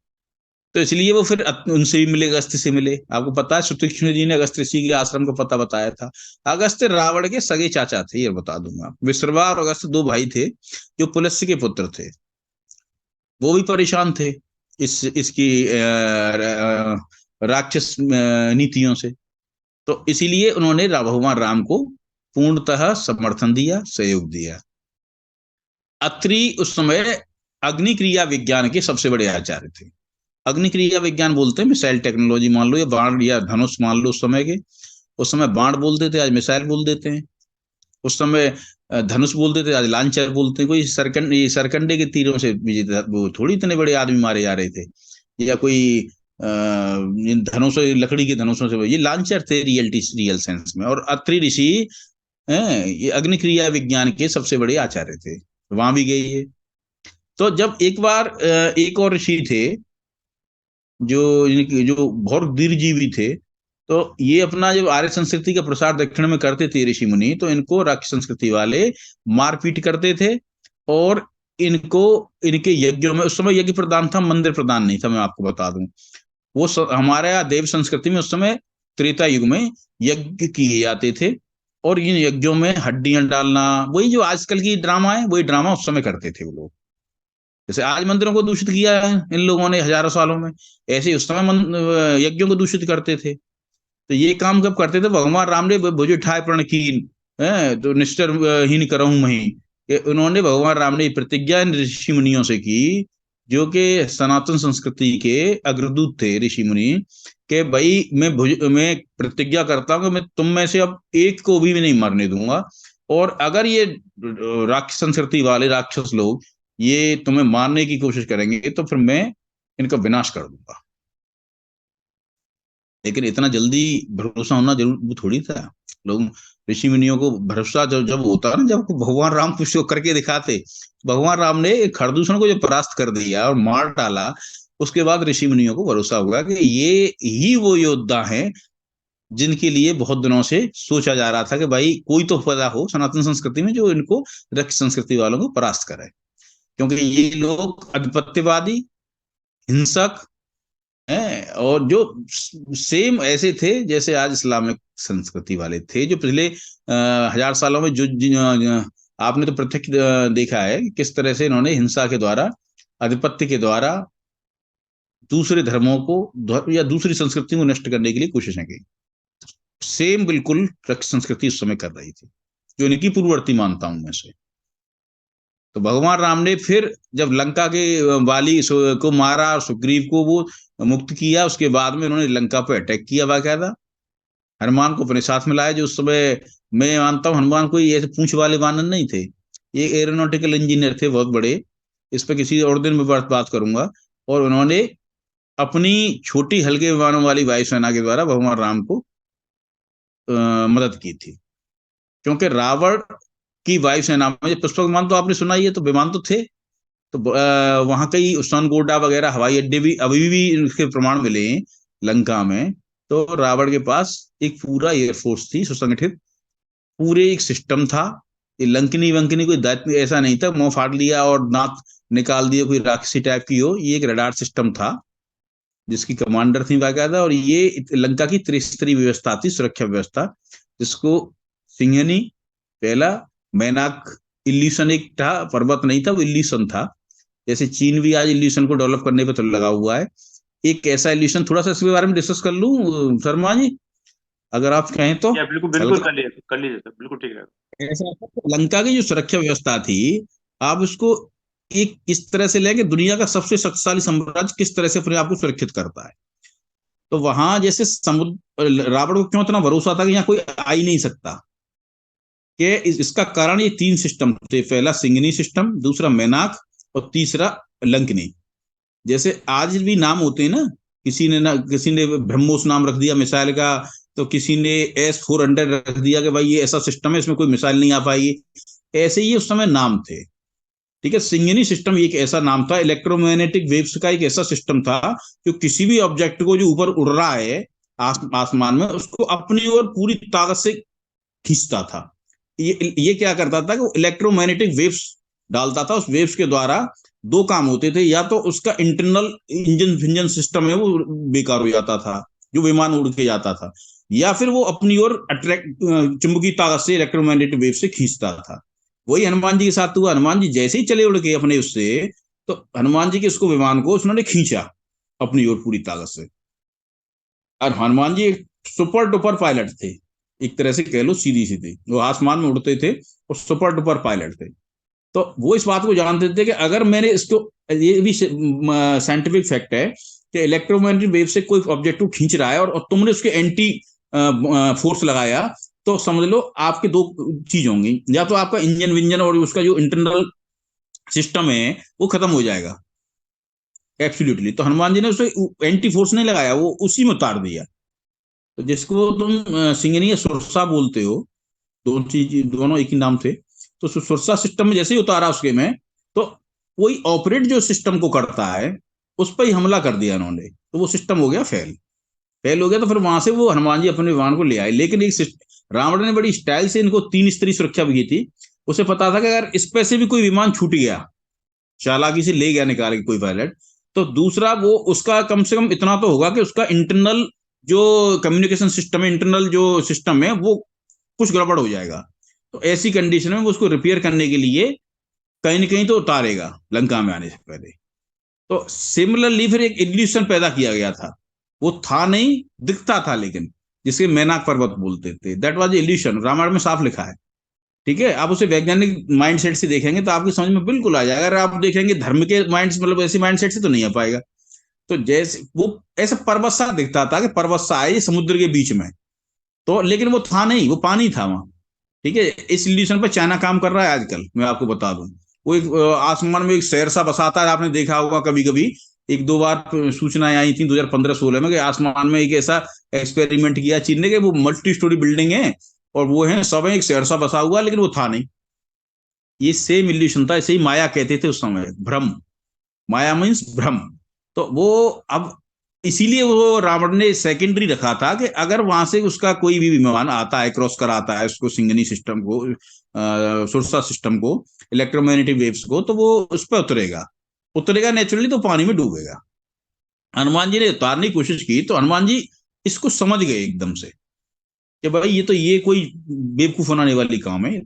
तो इसलिए वो फिर उनसे भी मिले, अगस्त्य से मिले। आपको पता है सुतीक्ष्ण जी ने अगस्त्य ऋषि के आश्रम का पता बताया था। अगस्त्य रावण के सगे चाचा थे, ये बता दूंगा। विश्रवा और अगस्त्य दो भाई थे जो पुलस्त्य के पुत्र थे। वो भी परेशान थे इसकी राक्षस नीतियों से। तो इसीलिए उन्होंने भगवान राम को पूर्णतः समर्थन दिया, सहयोग दिया। अत्रि उस समय अग्निक्रिया विज्ञान के सबसे बड़े आचार्य थे। अग्निक्रिया विज्ञान बोलते हैं मिसाइल टेक्नोलॉजी मान लो, या बाण या धनुष मान लो। उस समय बाण बोलते थे, आज मिसाइल बोल देते हैं। उस समय धनुष बोलते थे, आज लांचर बोलते हैं। कोई सरकंडे के तीरों से वो थोड़ी इतने बड़े आदमी मारे जा रहे थे, या कोई धनुषों, लकड़ी के धनुषों से, ये लांचर थे रियल सेंस में। और अत्रि ऋषि ये अग्निक्रिया विज्ञान के सबसे बड़े आचार्य थे, वहां भी गई है। तो जब एक बार एक और ऋषि थे जो बहुत दीर्घजीवी थे, तो ये अपना जब आर्य संस्कृति का प्रसार दक्षिण में करते थे ऋषि मुनि, तो इनको राक्षस संस्कृति वाले मारपीट करते थे। और इनको इनके यज्ञों में, उस समय यज्ञ प्रदान था, मंदिर प्रदान नहीं था, मैं आपको बता दूं। वो हमारे यहाँ देव संस्कृति में उस समय त्रेता युग में यज्ञ किए जाते थे, और इन यज्ञों में हड्डियां डालना, वही जो आजकल की ड्रामा है, वही ड्रामा उस समय करते थे वो लोग। जैसे आज मंदिरों को दूषित किया है इन लोगों ने हजारों सालों में, ऐसे ही उस समय यज्ञों को दूषित करते थे। तो ये काम कब करते थे, भगवान राम ने भुज ठाय प्रण कीन, तो निष्ठर हीन करहूं मही। उन्होंने, भगवान राम ने प्रतिज्ञा इन ऋषि मुनियों से की, जो कि सनातन संस्कृति के अग्रदूत थे ऋषि मुनि, कि भाई मैं प्रतिज्ञा करता हूं कि मैं तुम में से अब एक को भी नहीं मरने दूंगा, और अगर ये राक्षस संस्कृति वाले राक्षस लोग ये तुम्हें मारने की कोशिश करेंगे तो फिर मैं इनका विनाश कर दूंगा। लेकिन इतना जल्दी भरोसा होना जरूर थोड़ी था। लोग, ऋषि मुनियों को भरोसा जब जब होता है ना, जब भगवान राम कुछ करके दिखाते। भगवान राम ने खरदूषण को जब परास्त कर दिया और मार डाला, उसके बाद ऋषि मुनियों को भरोसा हुआ कि ये ही वो योद्धा हैं जिनके लिए बहुत दिनों से सोचा जा रहा था कि भाई कोई तो पैदा हो सनातन संस्कृति में जो इनको रक्त संस्कृति वालों को परास्त करे। क्योंकि ये लोग आधिपत्यवादी, हिंसक हैं, और जो सेम ऐसे थे जैसे आज इस्लामिक संस्कृति वाले थे, जो पिछले 1000 सालों में आपने तो प्रत्यक्ष देखा है कि किस तरह से इन्होंने हिंसा के द्वारा, आधिपत्य के द्वारा दूसरे धर्मों को या दूसरी संस्कृति को नष्ट करने के लिए कोशिशें की। सेम बिल्कुल रक्त संस्कृति उस समय कर रही थी, जो इनकी पूर्ववर्ती मानता हूं मैं से। तो भगवान राम ने फिर जब लंका के वाली को मारा और सुग्रीव को वो मुक्त किया, उसके बाद में उन्होंने लंका पर अटैक किया बाकायदा। हनुमान को अपने साथ में लाया, जो उस समय मैं मानता हूँ हनुमान कोई ऐसे पूंछ वाले वानर नहीं थे, ये एरोनॉटिकल इंजीनियर थे बहुत बड़े। इस पर किसी और दिन में बात करूंगा। और उन्होंने अपनी छोटी हल्के विमानों वाली वायुसेना के द्वारा भगवान राम को मदद की थी। क्योंकि रावण की वायुसेना में पुष्पक विमान तो आपने सुना ही है, तो विमान तो थे। तो वहां कई उस्तानगोडा वगैरह हवाई अड्डे भी अभी भी इनके प्रमाण मिले हैं लंका में। तो रावण के पास एक पूरा एयरफोर्स थी सुसंगठित, पूरे एक सिस्टम था। ये लंकनी वंकनी कोई दैत्य ऐसा नहीं था, मुंह फाड़ लिया और नाक निकाल दिया कोई राक्षसी टाइप की हो। ये एक रडार सिस्टम था जिसकी कमांडर थी बाकायदा, और ये लंका की त्रिस्तरीय व्यवस्था थी, सुरक्षा व्यवस्था, जिसको सिंहनी पहला, मैनाक इल्यूशन एक था, पर्वत नहीं था, वो इल्यूशन था। जैसे चीन भी आज इल्यूशन को डेवलप करने पे तो लगा हुआ है। एक ऐसा इल्यूशन, थोड़ा सा इसके बारे में डिस्कस कर लूं शर्मा जी, अगर आप कहें तो। या बिल्कुल बिल्कुल हल्का कर लीजिए सर, बिल्कुल ठीक रहेगा। ऐसा था कि लंका की जो सुरक्षा व्यवस्था थी, आप उसको एक इस तरह से लेके दुनिया का सबसे शक्तिशाली साम्राज्य किस तरह से अपने आप को सुरक्षित करता है। तो वहां जैसे समुद्र, रावण को क्यों इतना भरोसा था कि यहाँ कोई आ ही नहीं सकता, कि इसका कारण ये तीन सिस्टम थे। पहला सिंगनी सिस्टम, दूसरा मैनाक, और तीसरा लंकनी। जैसे आज भी नाम होते हैं ना, किसी ने ब्रह्मोस नाम रख दिया मिसाइल का, तो किसी ने S-400 रख दिया कि भाई ये ऐसा सिस्टम है इसमें कोई मिसाइल नहीं आ पाएगी। ऐसे ही उस समय नाम थे। ठीक है, सिंगनी सिस्टम एक ऐसा नाम था, इलेक्ट्रोमैग्नेटिक वेव्स का एक ऐसा सिस्टम था जो किसी भी ऑब्जेक्ट को जो ऊपर उड़ रहा है आसमान में, उसको अपनी ओर पूरी ताकत से खींचता था। ये क्या करता था कि इलेक्ट्रोमैग्नेटिक वेव्स डालता था, उस वेव्स के द्वारा दो काम होते थे, या तो उसका इंटरनल इंजन फिंजन सिस्टम है वो बेकार हो जाता था, जो विमान उड़ के जाता था, या फिर वो अपनी ओर अट्रैक्ट चुंबकीय ताकत से इलेक्ट्रोमैग्नेटिक वेव से खींचता था। वही हनुमान जी के साथ हुआ। हनुमान जी जैसे ही चले उड़ के अपने उससे, तो हनुमान जी के उसको विमान को उसने खींचा अपनी ओर पूरी ताकत से। और हनुमान जी एक सुपर डुपर पायलट थे, एक तरह से कह लो सीधी सीधी, वो आसमान में उड़ते थे और सुपर डुपर पायलट थे। तो वो इस बात को जानते थे कि अगर मैंने इसको, ये भी साइंटिफिक फैक्ट है कि इलेक्ट्रोमैग्नेटिक वेव से कोई ऑब्जेक्ट को खींच रहा है और तुमने उसके एंटी फोर्स लगाया, तो समझ लो आपके दो चीज होंगी, या तो आपका इंजन विंजन और उसका जो इंटरनल सिस्टम है वो खत्म हो जाएगा एब्सोल्युटली। तो हनुमान जी ने उसे एंटी फोर्स नहीं लगाया, वो उसी में उतार दिया। तो जिसको तुम सिंगनी या सुरसा बोलते हो, दोनों एक ही नाम थे। तो सुरसा सिस्टम में जैसे ही उतारा उसके में, तो वही ऑपरेट जो सिस्टम को करता है उस पर ही हमला कर दिया उन्होंने, तो वो सिस्टम हो गया फेल हो गया। तो फिर वहां से वो हनुमान जी अपने विमान को ले आए। लेकिन एक रावण ने बड़ी स्टाइल से इनको 3 स्तरीय सुरक्षा भी की थी। उसे पता था कि अगर इस पे से भी कोई विमान छूट गया, चालाकी से ले गया निकाल के कोई पायलट, तो दूसरा वो उसका कम से कम इतना तो होगा कि उसका इंटरनल जो कम्युनिकेशन सिस्टम है, इंटरनल जो सिस्टम है, वो कुछ गड़बड़ हो जाएगा। तो ऐसी कंडीशन में वो उसको रिपेयर करने के लिए कहीं ना कहीं तो उतारेगा लंका में आने से पहले। तो सिमिलरली फिर एक इल्यूशन पैदा किया गया था, वो था नहीं, दिखता था लेकिन, जिसे मैनाक पर्वत बोलते थे। दैट वाज इल्यूशन, रामायण में साफ लिखा है। ठीक है, आप उसे वैज्ञानिक माइंडसेट से देखेंगे तो आपकी समझ में बिल्कुल आ जाएगा। अगर आप देखेंगे धर्म के माइंड, मतलब ऐसे माइंडसेट से तो नहीं आ पाएगा। तो जैसे वो ऐसा पर्वत सा दिखता था कि पर्वत सा है समुद्र के बीच में, तो लेकिन वो था नहीं, वो पानी था वहां। ठीक है, इस इल्यूशन पर चाइना काम कर रहा है आजकल, मैं आपको बता दूं। वो एक आसमान में एक शहर सा बसाता है, आपने देखा होगा कभी कभी, एक दो बार सूचनाएं आई थी 2015-16 में कि आसमान में एक ऐसा एक्सपेरिमेंट किया चीन ने कि वो मल्टी स्टोरी बिल्डिंग है और वो है सब है, एक शहर सा बसा हुआ, लेकिन वो था नहीं। ये सेम इल्यूशन था, ऐसे ही माया कहते थे उस समय, भ्रम। माया मीन्स भ्रम। तो वो अब इसीलिए वो रावण ने सेकेंडरी रखा था कि अगर वहां से उसका कोई भी विमान आता है, क्रॉस कराता है उसको, सिंगनी सिस्टम को, सुरसा सिस्टम को, इलेक्ट्रोमैग्नेटिक वेव्स को, तो वो उस पर उतरेगा नेचुरली, तो पानी में डूबेगा। हनुमान जी ने उतारने की कोशिश की, तो हनुमान जी इसको समझ गए एकदम से कि भाई ये कोई बेवकूफ बनाने वाली काम है।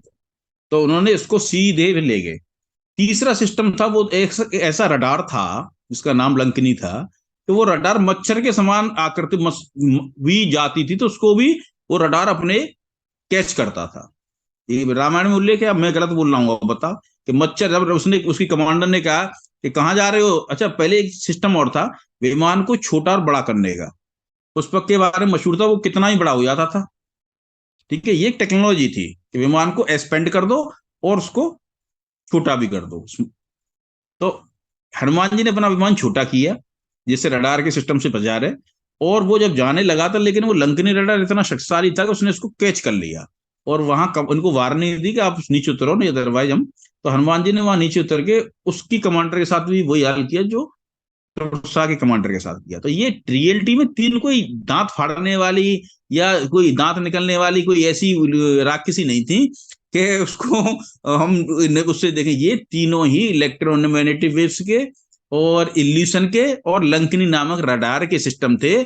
तो उन्होंने इसको सीधे ले गए। तीसरा सिस्टम था, वो एक ऐसा रडार था जिसका नाम लंकनी था। तो वो रडार मच्छर के समान आकृति भी जाती थी, तो उसको भी वो रडार अपने कैच करता था। ये रामायण में उल्लेख है, मैं गलत बोल रहा हूँ बता, कि मच्छर, जब उसने उसकी कमांडर ने कहा कि कहाँ जा रहे हो, अच्छा पहले एक सिस्टम और था विमान को छोटा और बड़ा करने का, पुष्पक के बारे में मशहूर था, वो कितना ही बड़ा हो जाता था। ठीक है, ये एक टेक्नोलॉजी थी कि विमान को एक्सपेंड कर दो और उसको छोटा भी कर दो। तो हनुमान जी ने अपना विमान छोटा किया जिससे रडार के सिस्टम से बचा रहे, और वो जब जाने लगा था, लेकिन वो लंकनी रडार इतना शक्तिशाली था कि उसने उसको कैच कर लिया और वहां उनको वार्निंग दी कि आप नीचे उतरो नहीं, अदरवाइज हम। तो हनुमान जी ने वहां नीचे उतर के उसकी कमांडर के साथ भी वही हाल किया जो तुरसा के कमांडर के साथ किया। तो ये रियलिटी में तीन कोई दांत फाड़ने वाली या कोई दांत निकलने वाली कोई ऐसी राक्षसी नहीं थी कि उसको हम उससे देखें। ये तीनों ही इलेक्ट्रोमैग्नेटिक वेव्स के और इल्यूशन के और लंकनी नामक रडार के सिस्टम थे।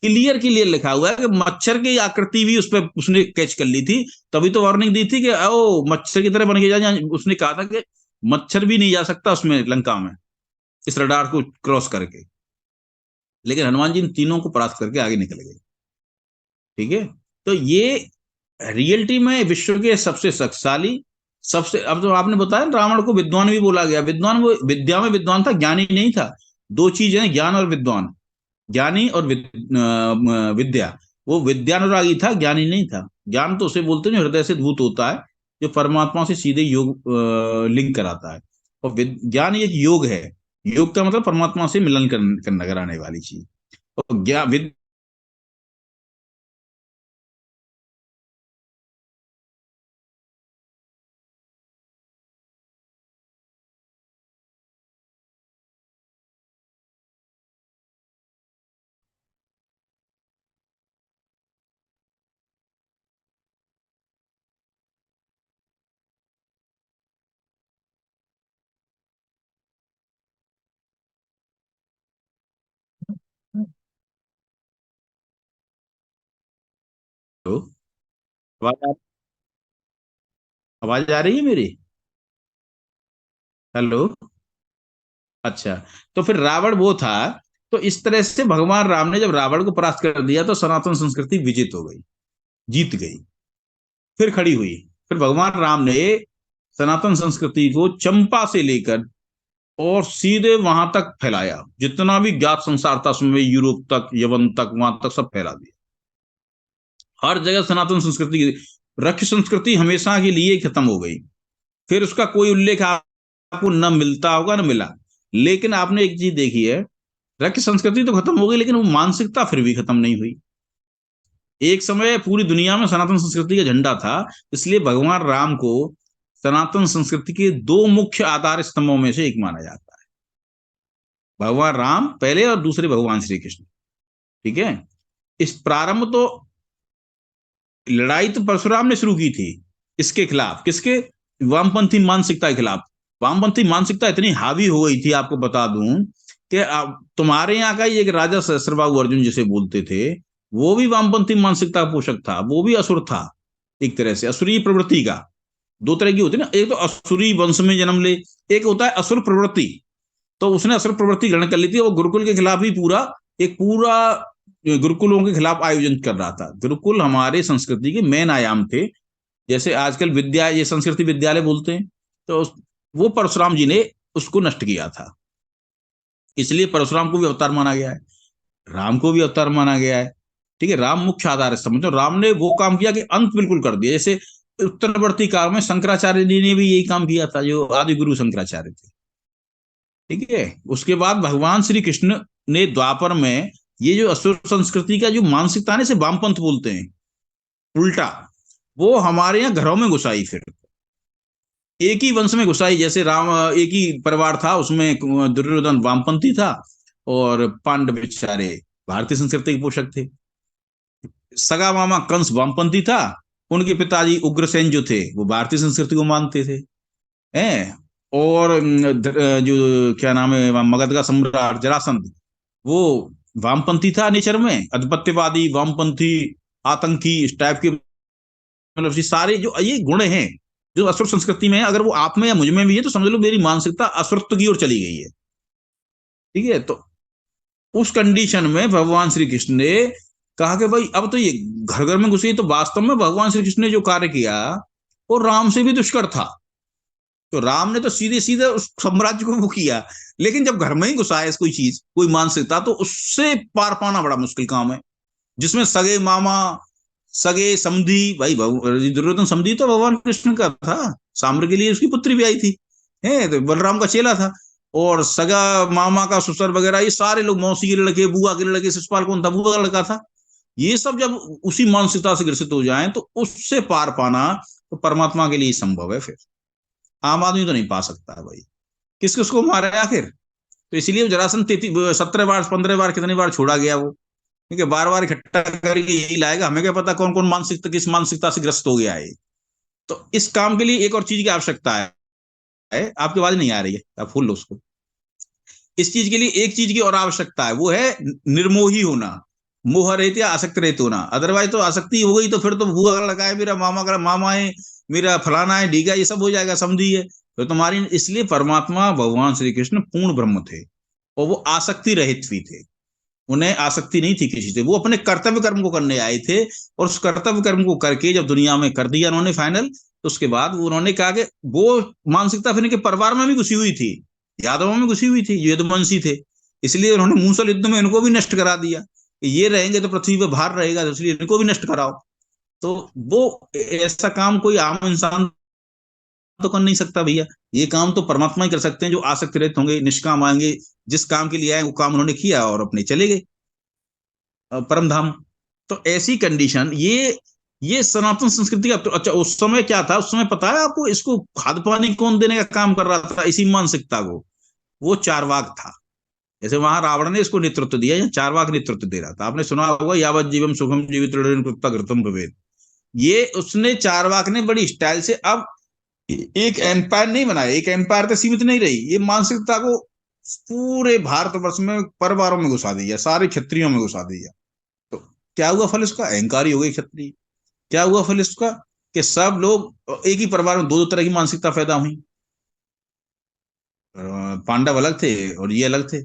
क्लियर क्लियर लिखा हुआ है कि मच्छर की आकृति भी उस पर उसने कैच कर ली थी, तभी तो वार्निंग दी थी कि ओ मच्छर की तरह बन के जा। उसने कहा था कि मच्छर भी नहीं जा सकता उसमें लंका में इस रडार को क्रॉस करके। लेकिन हनुमान जी इन तीनों को परास्त करके आगे निकल गए। ठीक है, तो ये रियलिटी में विश्व के सबसे शक्तिशाली सबसे, अब जो आपने बताया रावण को विद्वान भी बोला गया, विद्वान वो विद्या में विद्वान था, ज्ञानी नहीं था। दो चीज है, ज्ञान और विद्वान। ज्ञानी और विद्या। वो विद्यानुरागी था, ज्ञानी नहीं था। ज्ञान तो उसे बोलते हैं जो हृदय से धूत होता है, जो परमात्मा से सीधे योग लिंक कराता है। और ज्ञान एक योग है। योग का मतलब परमात्मा से मिलन करना कराने वाली चीज। और ज्ञान आवाज आवाज आ रही है मेरी? हेलो। अच्छा, तो फिर रावण वो था। तो इस तरह से भगवान राम ने जब रावण को परास्त कर दिया तो सनातन संस्कृति विजित हो गई, जीत गई, फिर खड़ी हुई। फिर भगवान राम ने सनातन संस्कृति को चंपा से लेकर और सीधे वहां तक फैलाया। जितना भी ज्ञात संसार था उसमें यूरोप तक, यवन तक, वहां तक सब फैला दिया। हर जगह सनातन संस्कृति, रक्त संस्कृति हमेशा के लिए खत्म हो गई। फिर उसका कोई उल्लेख आपको न मिलता होगा न मिला। लेकिन आपने एक चीज देखी है, रक्त संस्कृति तो खत्म हो गई लेकिन वो मानसिकता फिर भी खत्म नहीं हुई। एक समय पूरी दुनिया में सनातन संस्कृति का झंडा था। इसलिए भगवान राम को सनातन संस्कृति के दो मुख्य आधार स्तंभों में से एक माना जाता है। भगवान राम पहले और दूसरे भगवान श्री कृष्ण। ठीक है, इस प्रारंभ तो लड़ाई तो परशुराम ने शुरू की थी इसके खिलाफ। किसके? वामपंथी मानसिकता के खिलाफ। वामपंथी मानसिकता इतनी हावी हो गई थी, आपको बता दूं कि तुम्हारे यहाँ का ही एक राजा सहस्त्रबाहु अर्जुन जिसे बोलते थे, वो भी वामपंथी मानसिकता का पोषक था। वो भी असुर था, एक तरह से असुरी प्रवृत्ति का। दो तरह की होती है ना, एक तो असुरी वंश में जन्म ले, एक होता है असुर प्रवृत्ति। तो उसने असुर प्रवृत्ति ग्रहण कर ली थी। वो गुरुकुल के खिलाफ ही पूरा गुरुकुलों के खिलाफ आयोजन कर रहा था। गुरुकुल हमारे संस्कृति के मेन आयाम थे। जैसे आजकल विद्या, ये संस्कृति विद्यालय बोलते हैं, तो वो परशुराम जी ने उसको नष्ट किया था। इसलिए परशुराम को भी अवतार माना गया है, राम को भी अवतार माना गया है। ठीक है, राम मुख्य आधार है। समझो, राम ने वो काम किया कि अंत बिल्कुल कर दिया। जैसे उत्तरवर्ती काल में शंकराचार्य जी ने भी यही काम किया था, जो आदि गुरु शंकराचार्य थे। ठीक है, उसके बाद भगवान श्री कृष्ण ने द्वापर में ये जो असुर संस्कृति का जो मानसिकता है, इसे वामपंथ बोलते हैं, उल्टा, वो हमारे यहाँ घरों में घुसाई। फिर एक ही वंश में घुसाई। जैसे राम, एक ही परिवार था, उसमें दुर्योधन वामपंथी था और पांडव बेचारे भारतीय संस्कृति के पोषक थे। सगा मामा कंस वामपंथी था, उनके पिताजी उग्रसेन जो थे वो भारतीय संस्कृति को मानते थे। हैं, और जो क्या नाम है, मगध का सम्राट जरासंध, वो वामपंथी था नेचर में, आधिपत्यवादी, वामपंथी, आतंकी, इस टाइप के। मतलब ये सारे जो ये गुण हैं जो असुर संस्कृति में है, अगर वो आप में या मुझ में भी है तो समझ लो मेरी मानसिकता असुरत्व की ओर चली गई है। ठीक है, तो उस कंडीशन में भगवान श्री कृष्ण ने कहा कि भाई अब तो ये घर घर में घुसी। तो वास्तव में भगवान श्री कृष्ण ने जो कार्य किया वो राम से भी दुष्कर था। तो राम ने तो सीधे सीधे उस साम्राज्य को वो किया, लेकिन जब घर में ही घुसा है कोई चीज, कोई मानसिकता, तो उससे पार पाना बड़ा मुश्किल काम है। जिसमें सगे मामा, सगे समधी, भाई दुर्योधन समधी तो भगवान कृष्ण का था, साम्र के लिए उसकी पुत्री भी आई थी, है तो बलराम का चेला था। और सगा मामा का ससुर वगैरह, ये सारे लोग, मौसी के लड़के, बुआ के लड़के, शिशुपाल कौन था? बुआ का लड़का था। ये सब जब उसी मानसिकता से ग्रसित हो जाएं तो उससे पार पाना तो परमात्मा के लिए संभव है। फिर आम आदमी तो नहीं पा सकता है भाई। किस किस को मारा है आखिर? तो इसीलिए जरासंध 17 बार 15 बार कितनी बार छोड़ा गया वो, क्योंकि बार बार इकट्ठा करके यही लाएगा। हमें क्या पता कौन कौन मानसिकता किस मानसिकता से ग्रस्त हो गया है। तो इस काम के लिए एक और चीज की आवश्यकता है। आपकी आवाज नहीं आ रही है, आप फुल लो उसको। इस चीज के लिए एक चीज की और आवश्यकता है, वो है निर्मोही होना, मोह रहित या आसक्त रहित होना। अदरवाइज तो आसक्ति हो गई तो फिर तो भूआ लगा है, मेरा मामा है, मेरा फलाना है, ढीगा, ये सब हो जाएगा, समझी है तो तुम्हारी। इसलिए परमात्मा भगवान श्री कृष्ण पूर्ण ब्रह्म थे और वो आसक्ति रहित भी थे। उन्हें आसक्ति नहीं थी किसी से, वो अपने कर्तव्य कर्म को करने आए थे और उस कर्तव्य कर्म को करके जब दुनिया में कर दिया उन्होंने फाइनल, तो उसके बाद उन्होंने कहा कि वो मानसिकता फिर इनके परिवार में भी घुसी हुई थी, यादवों में घुसी हुई थी, यदुवंशी थे। इसलिए उन्होंने मूसल युद्ध में इनको भी नष्ट करा दिया। ये रहेंगे तो पृथ्वी पर भार रहेगा, तो इसलिए इनको भी नष्ट कराओ। तो वो ऐसा काम कोई आम इंसान तो कर नहीं सकता भैया। ये काम तो परमात्मा ही कर सकते हैं, जो आसक्त रहित होंगे, निष्काम आएंगे, जिस काम के लिए आए वो काम उन्होंने किया और अपने चले गए परम धाम। तो ऐसी कंडीशन ये सनातन संस्कृति का। तो अच्छा, उस समय क्या था? उस समय पता है आपको इसको खाद पानी कौन देने का काम कर रहा था इसी मानसिकता को? वो चारवाक था। जैसे वहां रावण ने इसको नेतृत्व दिया, या चारवाक नेतृत्व दे रहा था। आपने सुना होगा यावत जीवम सुखम जीवित कृतम भवेद। ये उसने चारवाक ने बड़ी स्टाइल से, अब एक एम्पायर नहीं बनाया, एक एम्पायर तक सीमित नहीं रही, ये मानसिकता को पूरे भारतवर्ष में परिवारों में घुसा दिया, सारे क्षत्रियों में घुसा दिया। तो क्या हुआ फल इसका? अहंकारी हो गए क्षत्रिय। क्या हुआ फल इसका? कि सब लोग एक ही परिवार में दो दो तरह की मानसिकता पैदा हुई। पांडव अलग थे और ये अलग थे।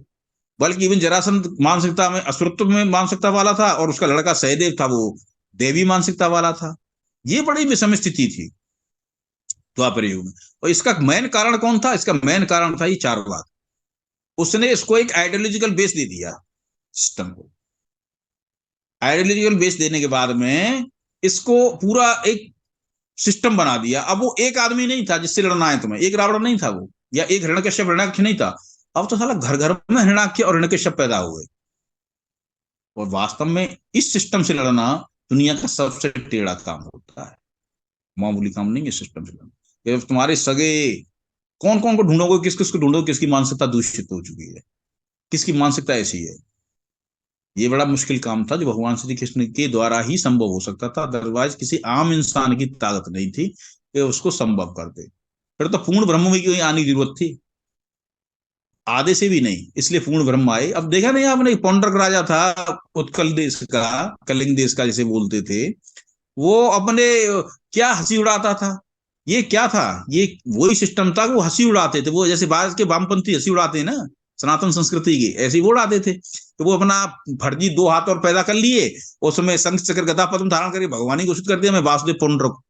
बल्कि इवन जरासंध मानसिकता में असुरत्व में मानसिकता वाला था और उसका लड़का सहदेव था, वो देवी मानसिकता वाला था। ये बड़ी विषम स्थिति थी द्वापर युग में। और इसका मेन कारण कौन था? इसका मेन कारण था ये चारवाक। उसने इसको एक आइडियोलॉजिकल बेस दे दिया, सिस्टम को। आइडियोलॉजिकल बेस देने के बाद में इसको पूरा एक सिस्टम बना दिया। अब वो एक आदमी नहीं था जिससे लड़ना है तुम्हें, एक रावण नहीं था वो, या एक हिरण्यकश्यप हिरण्याक्ष नहीं था। अब तो साला घर घर में हिरण्याक्ष और हिरण्यकश्यप पैदा हुए। और वास्तव में इस सिस्टम से लड़ना दुनिया का सबसे टेढ़ा काम होता है, मामूली काम नहीं है सिस्टम से लड़ना। ये तुम्हारे सगे कौन कौन को ढूंढोगे, किस किस को ढूंढोगे, किसकी मानसिकता दूषित हो चुकी है, किसकी मानसिकता ऐसी है। ये बड़ा मुश्किल काम था जो भगवान श्री कृष्ण के द्वारा ही संभव हो सकता था। अदरवाइज किसी आम इंसान की ताकत नहीं थी कि उसको संभव कर दे। फिर तो पूर्ण ब्रह्म में क्यों आने की जरूरत थी? आधे से भी नहीं, इसलिए पूर्ण ब्रह्म आए। अब देखा नहीं आपने, पौंड्रक राजा था उत्कल देश का, कलिंग देश का जैसे बोलते थे, वो अपने क्या हंसी उड़ाता था। ये क्या था? ये वही सिस्टम था कि वो हंसी उड़ाते थे। वो जैसे बाद के वामपंथी हंसी उड़ाते हैं ना सनातन संस्कृति की, ऐसे ही वो उड़ाते थे। तो वो अपना फर्जी 2 हाथ और पैदा कर लिए, उसमें शंख चक्र गदा पद्म धारण करके भगवान ही घोषित कर दिया, मैं वासुदेव पौंड्रक।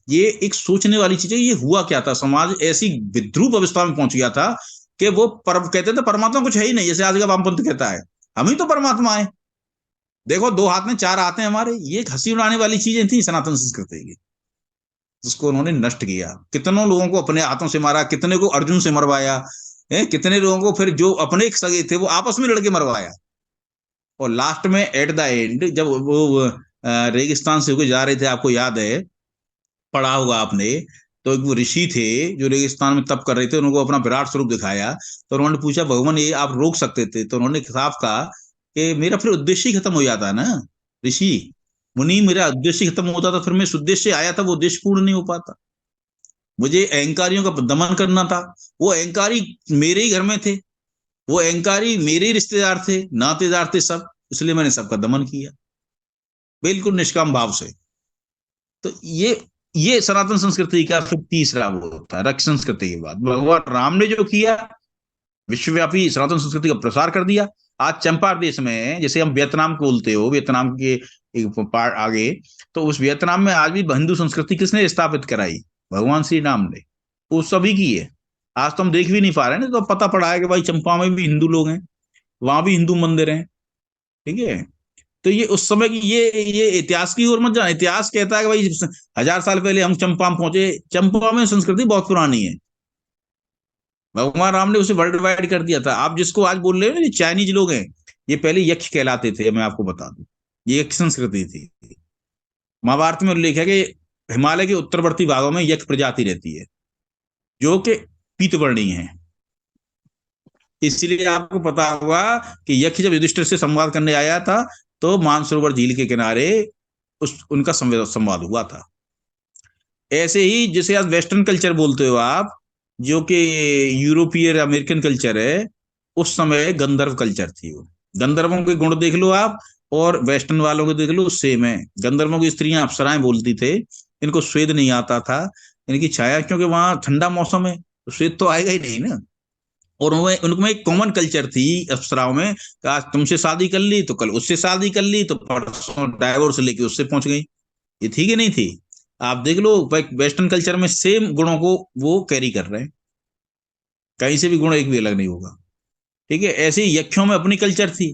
ये एक सोचने वाली चीज है। ये हुआ क्या था? समाज ऐसी विद्रूप अवस्था में पहुंच गया था कि वो कहते थे परमात्मा कुछ है ही नहीं, जैसे आज का वामपंथ कहता है हम ही तो परमात्मा है, देखो 2 हाथ में 4 हाथ हैं हमारे। ये हंसी उड़ाने वाली चीजें थी सनातन संस्कृति की, जिसको उन्होंने नष्ट किया। कितनों लोगों को अपने हाथों से मारा, कितने को अर्जुन से मरवाया है, कितने लोगों को फिर जो अपने सगे थे वो आपस में लड़के मरवाया। और लास्ट में एट द एंड जब वो रेगिस्तान से होकर जा रहे थे, आपको याद है, पढ़ा होगा आपने, तो एक वो ऋषि थे जो रेगिस्तान में तप कर रहे थे, उनको अपना विराट स्वरूप दिखाया। तो उन्होंने पूछा भगवान ये आप रोक सकते थे? तो उन्होंने साफ कहा कि मेरा फिर उद्देश्य ही खत्म हो जाता है ना ऋषि मुनि, मेरा उद्देश्य खत्म होता था, फिर मैं इस उद्देश्य आया था, वो उद्देश्य पूर्ण नहीं हो पाता। मुझे अहंकारियों का दमन करना था। वो अहंकारी मेरे ही घर में थे, वो अहंकारी मेरे ही रिश्तेदार थे, नातेदार थे सब, इसलिए मैंने सबका दमन किया बिल्कुल निष्काम भाव से। तो ये सनातन संस्कृति का फिर तीसरा वो होता है। रक्त संस्कृति के बाद भगवान राम ने जो किया, विश्वव्यापी सनातन संस्कृति का प्रसार कर दिया। आज चंपार देश में, जैसे हम वियतनाम को बोलते हो, वियतनाम के एक पार्ट आगे, तो उस वियतनाम में आज भी हिंदू संस्कृति किसने स्थापित कराई? भगवान श्री राम ने। वो सभी की है। आज तो हम देख भी नहीं पा रहे हैं, तो पता पड़ा है कि भाई चंपा में भी हिंदू लोग हैं, वहां भी हिंदू मंदिर हैं, ठीक है। तो ये उस समय की ये इतिहास की ओर मत जाना। इतिहास कहता है कि भाई 1000 साल पहले हम चंपा में पहुंचे। चंपा में संस्कृति बहुत पुरानी है, भगवान राम ने उसे वर्ल्ड वाइड कर दिया था। आप जिसको आज बोल रहे हो ना चाइनीज लोग हैं, ये पहले यक्ष कहलाते थे, मैं आपको बता दूं। ये यक्ष संस्कृति थी। महाभारत में उल्लेख है कि हिमालय के उत्तरवर्ती भागों में यक्ष प्रजाति रहती है जो कि पीतवर्णीय है। इसलिए आपको पता होगा कि यक्ष जब युधिष्ठिर से संवाद करने आया था तो मानसरोवर झील के किनारे उनका संवाद हुआ था। ऐसे ही जिसे आज वेस्टर्न कल्चर बोलते हो आप, जो कि यूरोपीय अमेरिकन कल्चर है, उस समय गंधर्व कल्चर थी। वो गंधर्वों के गुण देख लो आप और वेस्टर्न वालों को देख लो, सेम है। गंधर्वों की स्त्रियां अप्सराएं बोलती थे, इनको स्वेद नहीं आता था, इनकी छाया, क्योंकि वहां ठंडा मौसम है तो स्वेद तो आएगा ही नहीं ना। और उनमें एक कॉमन कल्चर थी अप्सराओं में, आज तुमसे शादी कर ली तो कल उससे शादी कर ली तो परसों डाइवोर्स लेके उससे पहुंच गई। ये थी कि नहीं थी? आप देख लो वेस्टर्न कल्चर में सेम गुणों को वो कैरी कर रहे हैं, कहीं से भी गुण एक भी अलग नहीं होगा। ठीक है, ऐसे ही यक्षों में अपनी कल्चर थी,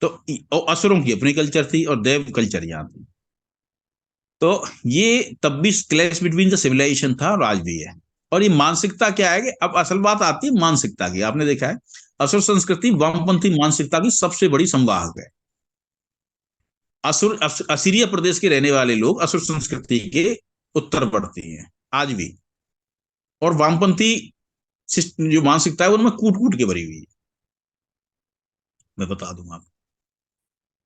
तो और असुरों की अपनी कल्चर थी और देव कल्चर यहाँ थी। तो ये तब भी क्लैश बिटवीन द सिविलाइजेशन था और आज भी है। और ये मानसिकता क्या है कि अब असल बात आती है मानसिकता की। आपने देखा है असुर संस्कृति वामपंथी मानसिकता की सबसे बड़ी संवाहक है। असीरिया प्रदेश के रहने वाले लोग असुर संस्कृति के उत्तरवर्ती हैं आज भी, और वामपंथी जो मानसिकता है उनमें कूट कूट के भरी हुई है, मैं बता दूंगा आपको।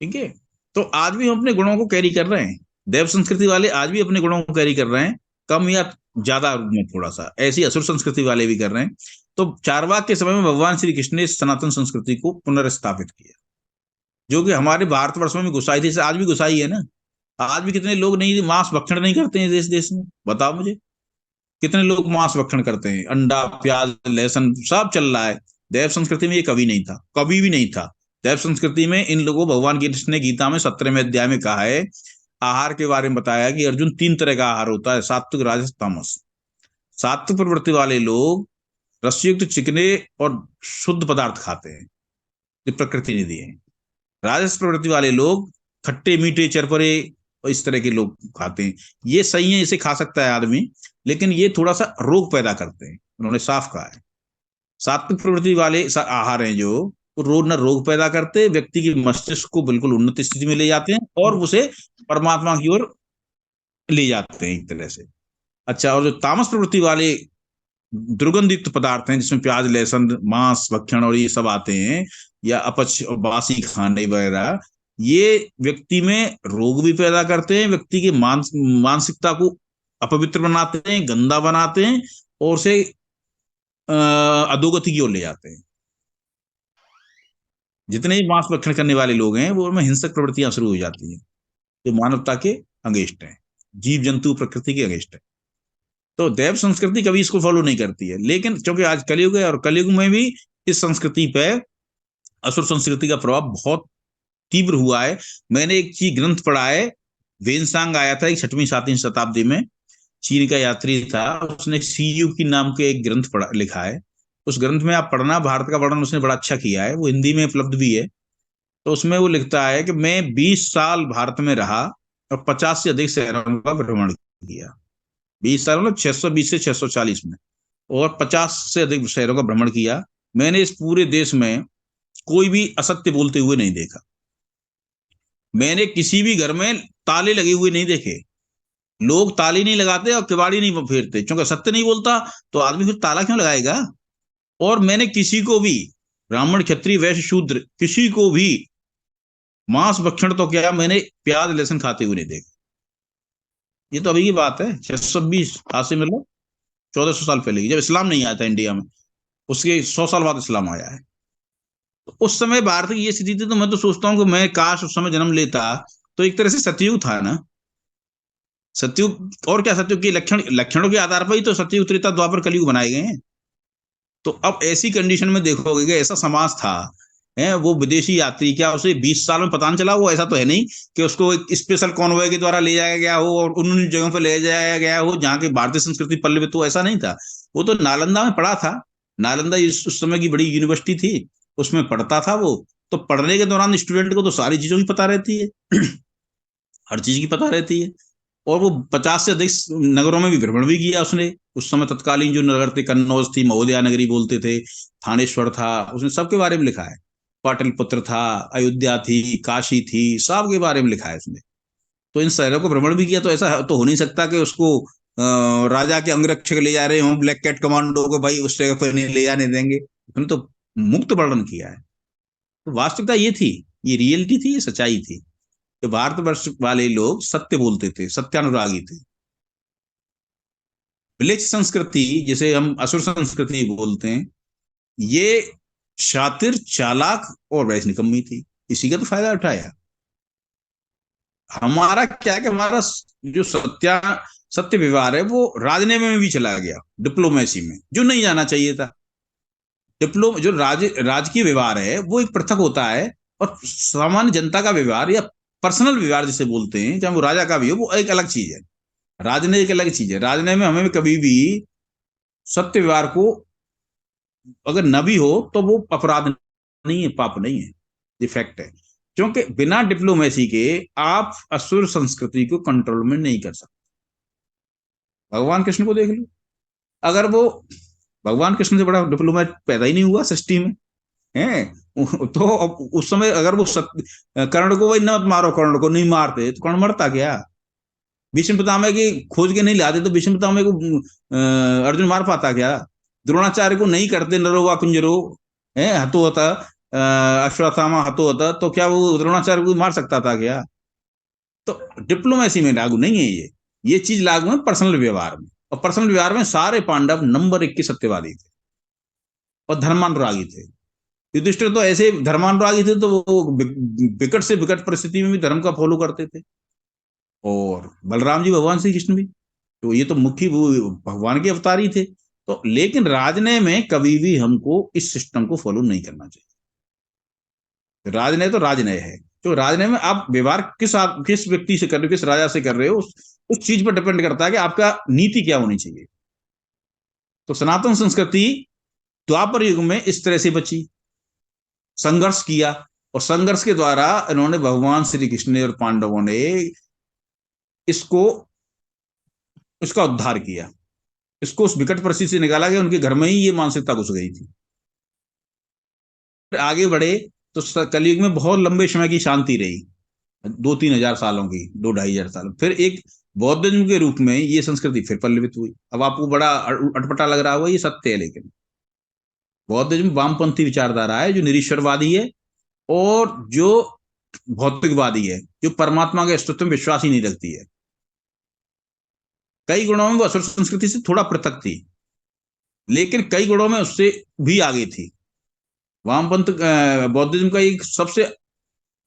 ठीक है, तो आज भी हम अपने गुणों को कैरी कर रहे हैं। देव संस्कृति वाले आज भी अपने गुणों को कैरी कर रहे हैं, कम या ज्यादा रूप में थोड़ा सा, ऐसी असुर संस्कृति वाले भी कर रहे हैं। तो चारवाक के समय में भगवान श्री कृष्ण ने सनातन संस्कृति को पुनर्स्थापित किया, जो कि हमारे भारतवर्ष में भी घुसाई थी, आज भी घुसाई है ना। आज भी कितने लोग नहीं मांस भक्षण नहीं करते हैं देश देश में, बताओ मुझे कितने लोग मांस भक्षण करते हैं, अंडा प्याज लहसुन सब चल रहा है। देव संस्कृति में ये कभी नहीं था, कभी भी नहीं था। देव संस्कृति में इन लोगों, भगवान कृष्ण ने गीता में 17वें अध्याय में कहा है, आहार के बारे में बताया कि अर्जुन 3 तरह का आहार होता है, सात्विक राजस तामस। सात्विक प्रवृत्ति वाले लोग रसयुक्त चिकने और शुद्ध पदार्थ खाते हैं जो प्रकृति ने दिए हैं। राजस प्रवृत्ति वाले लोग खट्टे मीठे चरपरे और इस तरह के लोग खाते हैं। ये सही है, इसे खा सकता है आदमी, लेकिन ये थोड़ा सा रोग पैदा करते हैं, उन्होंने साफ कहा है। सात्विक प्रवृत्ति वाले आहार हैं जो रोग न रोग पैदा करते, व्यक्ति के मस्तिष्क को बिल्कुल उन्नत स्थिति में ले जाते हैं और उसे परमात्मा की ओर ले जाते हैं एक तरह से। अच्छा, और जो तामस प्रवृत्ति वाले दुर्गंधयुक्त पदार्थ हैं जिसमें प्याज लहसुन मांस भक्षण और ये सब आते हैं, या अपच और बासी खाने वगैरह, ये व्यक्ति में रोग भी पैदा करते हैं, व्यक्ति की मानसिकता को अपवित्र बनाते हैं, गंदा बनाते हैं और उसे अधोगति की ओर ले जाते हैं। जितने भी मांस भक्षण करने वाले लोग हैं वो उनमें हिंसक प्रवृत्तियां शुरू हो जाती हैं जो मानवता के अगेंस्ट है, जीव जंतु प्रकृति के अगेंस्ट है। तो देव संस्कृति कभी इसको फॉलो नहीं करती है, लेकिन क्योंकि आज कलयुग है और कलयुग में भी इस संस्कृति पे असुर संस्कृति का प्रभाव बहुत तीव्र हुआ है। मैंने एक चीज ग्रंथ पढ़ा है, वेनसांग आया था 6वीं 7वीं शताब्दी में, चीन का यात्री था, उसने सीयू की नाम के एक ग्रंथ पढ़ा लिखा है। उस ग्रंथ में आप पढ़ना, भारत का वर्णन उसने बड़ा अच्छा किया है, वो हिंदी में उपलब्ध भी है। तो उसमें वो लिखता है कि मैं 20 साल भारत में रहा और 50 से अधिक शहरों का भ्रमण किया। 20 साल मतलब 620 से 640 में, और 50 से अधिक शहरों का भ्रमण किया। मैंने इस पूरे देश में कोई भी असत्य बोलते हुए नहीं देखा। मैंने किसी भी घर में ताले लगे हुए नहीं देखे। लोग ताले नहीं लगाते और किवाड़ी नहीं फेरते, क्योंकि सत्य नहीं बोलता तो आदमी फिर ताला क्यों लगाएगा। और मैंने किसी को भी, ब्राह्मण क्षत्रिय वैश्य शूद्र, किसी को भी मांस भक्षण तो क्या, मैंने प्याज लहसुन खाते हुए नहीं देखा। ये तो अभी की बात है, 620 आज से मतलब 1400 साल पहले की, जब इस्लाम नहीं आया था इंडिया में। उसके 100 साल बाद इस्लाम आया है। तो उस समय भारत की ये स्थिति थी। तो मैं तो सोचता हूँ कि मैं काश उस समय जन्म लेता, तो एक तरह से सतयुग था ना, सतयुग। और क्या, सतयुग के लक्षणों के आधार पर ही तो सतयुग त्रेता द्वापर कलयुग बनाए गए हैं। तो अब ऐसी कंडीशन में देखोगे कि ऐसा समाज था, है वो विदेशी यात्री, क्या उसे 20 साल में पता नहीं चला? वो ऐसा तो है नहीं कि उसको एक स्पेशल कॉन्वॉय के द्वारा ले जाया गया हो और उन जगहों पर ले जाया गया हो जहाँ की भारतीय संस्कृति पल्लवित हो, ऐसा नहीं था। वो तो नालंदा में पढ़ा था। नालंदा उस समय की बड़ी यूनिवर्सिटी थी, उसमें पढ़ता था वो। तो पढ़ने के दौरान स्टूडेंट को तो सारी चीजों की पता रहती है हर चीज की पता रहती है। और वो 50 से अधिक नगरों में भी भ्रमण भी किया उसने। उस समय तत्कालीन जो नगर थे, कन्नौज थी, महोदया नगरी बोलते थे, थानेश्वर था, उसने सबके बारे में लिखा है। पाटलिपुत्र था, अयोध्या थी, काशी थी, सब के बारे में लिखा है इसमें। तो इन शहरों को भ्रमण भी किया, तो ऐसा तो हो नहीं सकता कि उसको राजा के अंगरक्षक ले जा रहे हों, ब्लैक कैट कमांडो को भाई उस जगह पर नहीं ले जाने देंगे। उसने तो मुक्त वर्णन किया है। तो वास्तविकता ये थी, ये रियलिटी थी, ये सच्चाई थी कि भारतवर्ष वाले लोग सत्य बोलते थे, सत्यानुरागी थे। ब्लिच संस्कृति, जिसे हम असुर संस्कृति बोलते हैं, ये शातिर, चालाक और वैश्य निकम्मी थी। इसी का तो फायदा उठाया। हमारा क्या है कि हमारा जो सत्य व्यवहार है वो राजनीति में भी चला गया, डिप्लोमेसी में, जो नहीं जाना चाहिए था। जो राजकीय व्यवहार है वो एक पृथक होता है, और सामान्य जनता का व्यवहार या पर्सनल व्यवहार जिसे बोलते हैं, चाहे वो राजा का भी हो, वो एक अलग चीज है। राजनीति एक अलग चीज है। राजनीति में हमें कभी भी सत्य व्यवहार को अगर न भी हो तो वो अपराध नहीं है, पाप नहीं है, डिफेक्ट है। क्योंकि बिना डिप्लोमेसी के आप असुर संस्कृति को कंट्रोल में नहीं कर सकते। भगवान कृष्ण को देख लो, अगर वो भगवान कृष्ण से बड़ा डिप्लोमेट पैदा ही नहीं हुआ सृष्टि में है, तो उस समय अगर वो कर्ण को, वही न मारो, कर्ण को नहीं मारते तो कर्ण मरता क्या? भीष्म पितामह की खोज के नहीं लाते तो भीष्म पितामह को अर्जुन मार पाता क्या? द्रोणाचार्य को नहीं करते नरो वा कुंजरो है हतो होता, अश्वत्थामा हतो होता, तो क्या वो द्रोणाचार्य को मार सकता था क्या? तो डिप्लोमेसी में लागू नहीं है ये चीज लागू है पर्सनल व्यवहार में। और पर्सनल व्यवहार में सारे पांडव नंबर 1 के सत्यवादी थे और धर्मानुरागी थे। युधिष्ठिर तो ऐसे धर्मानुरागी थे तो वो विकट से विकट परिस्थिति में भी धर्म का फॉलो करते थे। और बलराम जी भगवान श्री कृष्ण भी, तो ये तो मुख्य भगवान के अवतार ही थे। तो लेकिन राजनीति में कभी भी हमको इस सिस्टम को फॉलो नहीं करना चाहिए। राजनीति तो राजनीति है। तो राजनीति में आप व्यवहार किस व्यक्ति से कर रहे हो, किस राजा से कर रहे हो, उस चीज पर डिपेंड करता है कि आपका नीति क्या होनी चाहिए। तो सनातन संस्कृति द्वापर युग में इस तरह से बची, संघर्ष किया, और संघर्ष के द्वारा इन्होंने, भगवान श्री कृष्ण और पांडवों ने इसका उद्धार किया, इसको उस विकट परिस्थिति से निकाला गया। उनके घर में ही ये मानसिकता घुस गई थी। आगे बढ़े तो कलयुग में बहुत लंबे समय की शांति रही, 2-3 हजार सालों की, 2-2.5 हजार साल। फिर एक बौद्धिज्म के रूप में ये संस्कृति फिर पल्लवित हुई। अब आपको बड़ा अटपटा लग रहा होगा, ये सत्य है, लेकिन बौद्धिज्म वामपंथी विचारधारा है जो निरीश्वरवादी है और जो भौतिकवादी है, जो परमात्मा के अस्तित्व में विश्वास ही नहीं रखती है। कई गुणों में वो असुर संस्कृति से थोड़ा पृथक थी, लेकिन कई गुणों में उससे भी आगे थी। वामपंथ बौद्धिज्म का एक सबसे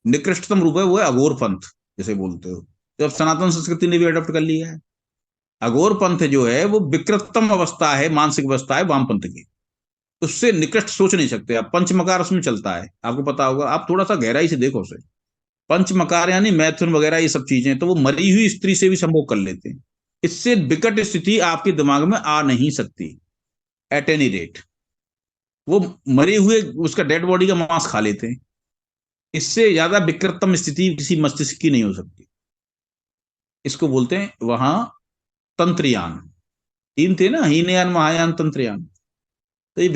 निकृष्टतम रूप है, वो है अघोर पंथ जैसे बोलते हो, तो अब सनातन संस्कृति ने भी अडॉप्ट कर लिया है। अघोर पंथ जो है वो विकृततम अवस्था है, मानसिक अवस्था है वामपंथ की। उससे निकृष्ट सोच नहीं सकते आप। पंचमकार उसमें चलता है, आपको पता होगा, आप थोड़ा सा गहराई से देखो उसे। पंचमकार यानी मैथुन वगैरह ये सब चीजें, तो वो मरी हुई स्त्री से भी संभोग कर लेते हैं। इससे विकट स्थिति आपके दिमाग में आ नहीं सकती एट एनी रेट। वो मरे हुए उसका डेड बॉडी का मांस खा लेते हैं। इससे ज्यादा विकृततम स्थिति किसी मस्तिष्क की नहीं हो सकती। इसको बोलते हैं वहां तंत्रयान। 3 थे ना, हीनयान, महायान, तंत्रयान। तो ये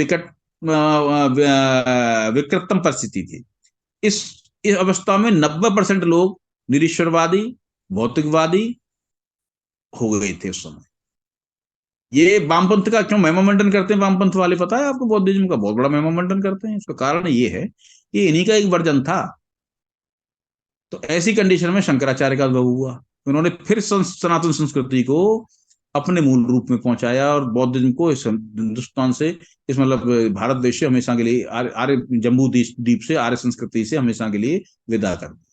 विकृततम परिस्थिति थी। इस अवस्था में 90% लोग निरीश्वरवादी, भौतिकवादी हो गए थे उस समय। ये वामपंथ का क्यों महिमा मंडन करते हैं वामपंथ वाले, पता है आपको? बौद्धिज्म का बहुत बड़ा महिमा मंडन करते हैं। इसका कारण ये है कि इन्हीं का एक वर्जन था। तो ऐसी कंडीशन में शंकराचार्य का उद्भव हुआ। उन्होंने फिर सनातन संस्कृति को अपने मूल रूप में पहुंचाया और बौद्धिज्म को इस हिंदुस्तान से, इस मतलब भारत देश से हमेशा के लिए, आर्य जम्बू द्वीप से, आर्य संस्कृति से हमेशा के लिए विदा कर दिया।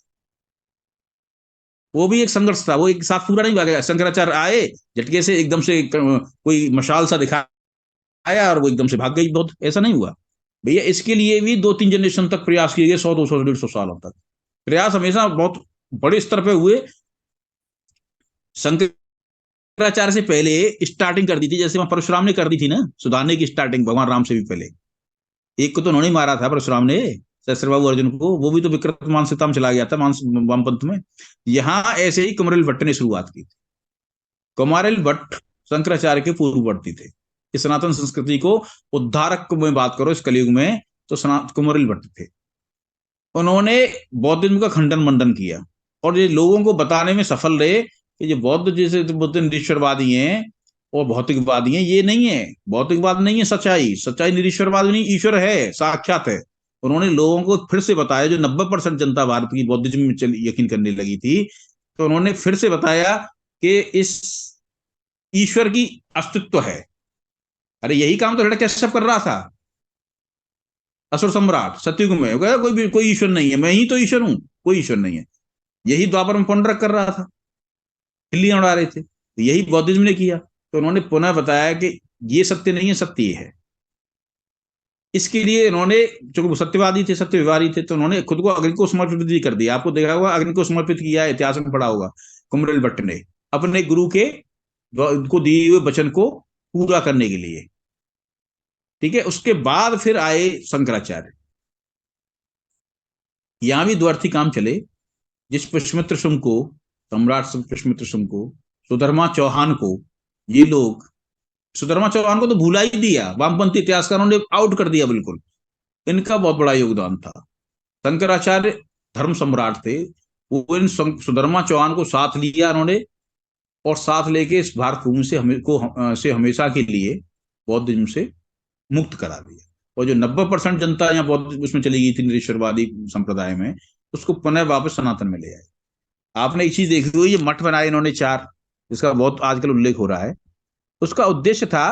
वो भी एक संघर्ष था, वो एक साथ पूरा नहीं भागा। शंकराचार्य आए झटके से, एकदम से कोई मशाल सा दिखाया और वो एकदम से भाग गई बहुत, ऐसा नहीं हुआ भैया। इसके लिए भी 2-3 जनरेशन तक प्रयास किए गए, 100, 200, 150 सालों तक प्रयास हमेशा बहुत बड़े स्तर पे हुए। शंकराचार्य से पहले स्टार्टिंग कर दी थी, जैसे वहां परशुराम ने कर दी थी ना, सुधारने की स्टार्टिंग भगवान राम से भी पहले। एक को तो उन्होंने मारा था परशुराम ने, सहस्त्रबाहु अर्जुन को, वो भी तो विकृत मानसिकता में चला गया था वामपंथ में। यहां ऐसे ही कुमारिल भट्ट ने शुरुआत की थी। कुमारिल भट्ट शंकराचार्य के पूर्ववर्ती थे। इस सनातन संस्कृति को उद्धारक में बात करो इस कलयुग में, तो कुमारिल भट्ट थे। उन्होंने बौद्धिज्म का खंडन मंडन किया और ये लोगों को बताने में सफल रहे कि ये बौद्ध जैसे बुद्ध निरीश्वरवादी हैं और भौतिकवादी हैं, ये नहीं है। भौतिकवाद नहीं है सच्चाई, सच्चाई निरीश्वरवाद नहीं, ईश्वर है, साक्षात है। उन्होंने लोगों को फिर से बताया, जो 90% जनता भारत की बौद्धिज्म में यकीन करने लगी थी, तो उन्होंने फिर से बताया कि इस ईश्वर की अस्तित्व है। अरे यही काम तो हिरण्यकश्यप कर रहा था, असुर सम्राट सतयुग में। वो कहता कोई ईश्वर नहीं है, मैं ही तो ईश्वर हूं, कोई ईश्वर नहीं है। यही द्वापर में पुनरुक्ति कर रहा था, खिल्लियां उड़ा रहे थे। तो यही बौद्धिज्म ने किया। तो उन्होंने पुनः बताया कि ये सत्य नहीं है, सत्य ये है। इसके लिए इन्होंने, चूंकि सत्यवादी थे, सत्य विवादी थे, तो उन्होंने खुद को अग्नि को समर्पित भी कर दिया। आपको देखा होगा अग्नि को समर्पित किया, इतिहास में पढ़ा होगा कुमरिल भट्ट ने, अपने गुरु के को दिए हुए वचन को पूरा करने के लिए। ठीक है, उसके बाद फिर आए शंकराचार्य। यहां भी द्व्यर्थी काम चले। जिस पुष्यमित्र शुंग को, सम्राट पुष्यमित्र शुंग को, सुधर्मा चौहान को, ये लोग, सुधर्मा चौहान को तो भूला ही दिया, वामपंथी इतिहासकारों ने आउट कर दिया बिल्कुल। इनका बहुत बड़ा योगदान था। शंकराचार्य धर्म सम्राट थे, वो इन सुधर्मा चौहान को साथ लिया उन्होंने, और साथ लेके इस भारत भूमि से हमेशा के लिए बौद्धिज्म से मुक्त करा दिया। और जो 90% जनता यहाँ बौद्ध उसमें चली गई थी निरीश्वरवादी संप्रदाय में, उसको पुनः वापस सनातन में ले आए। आपने एक चीज देखी हुई, ये मठ बनाए इन्होंने 4, जिसका बहुत आजकल उल्लेख हो रहा है। उसका उद्देश्य था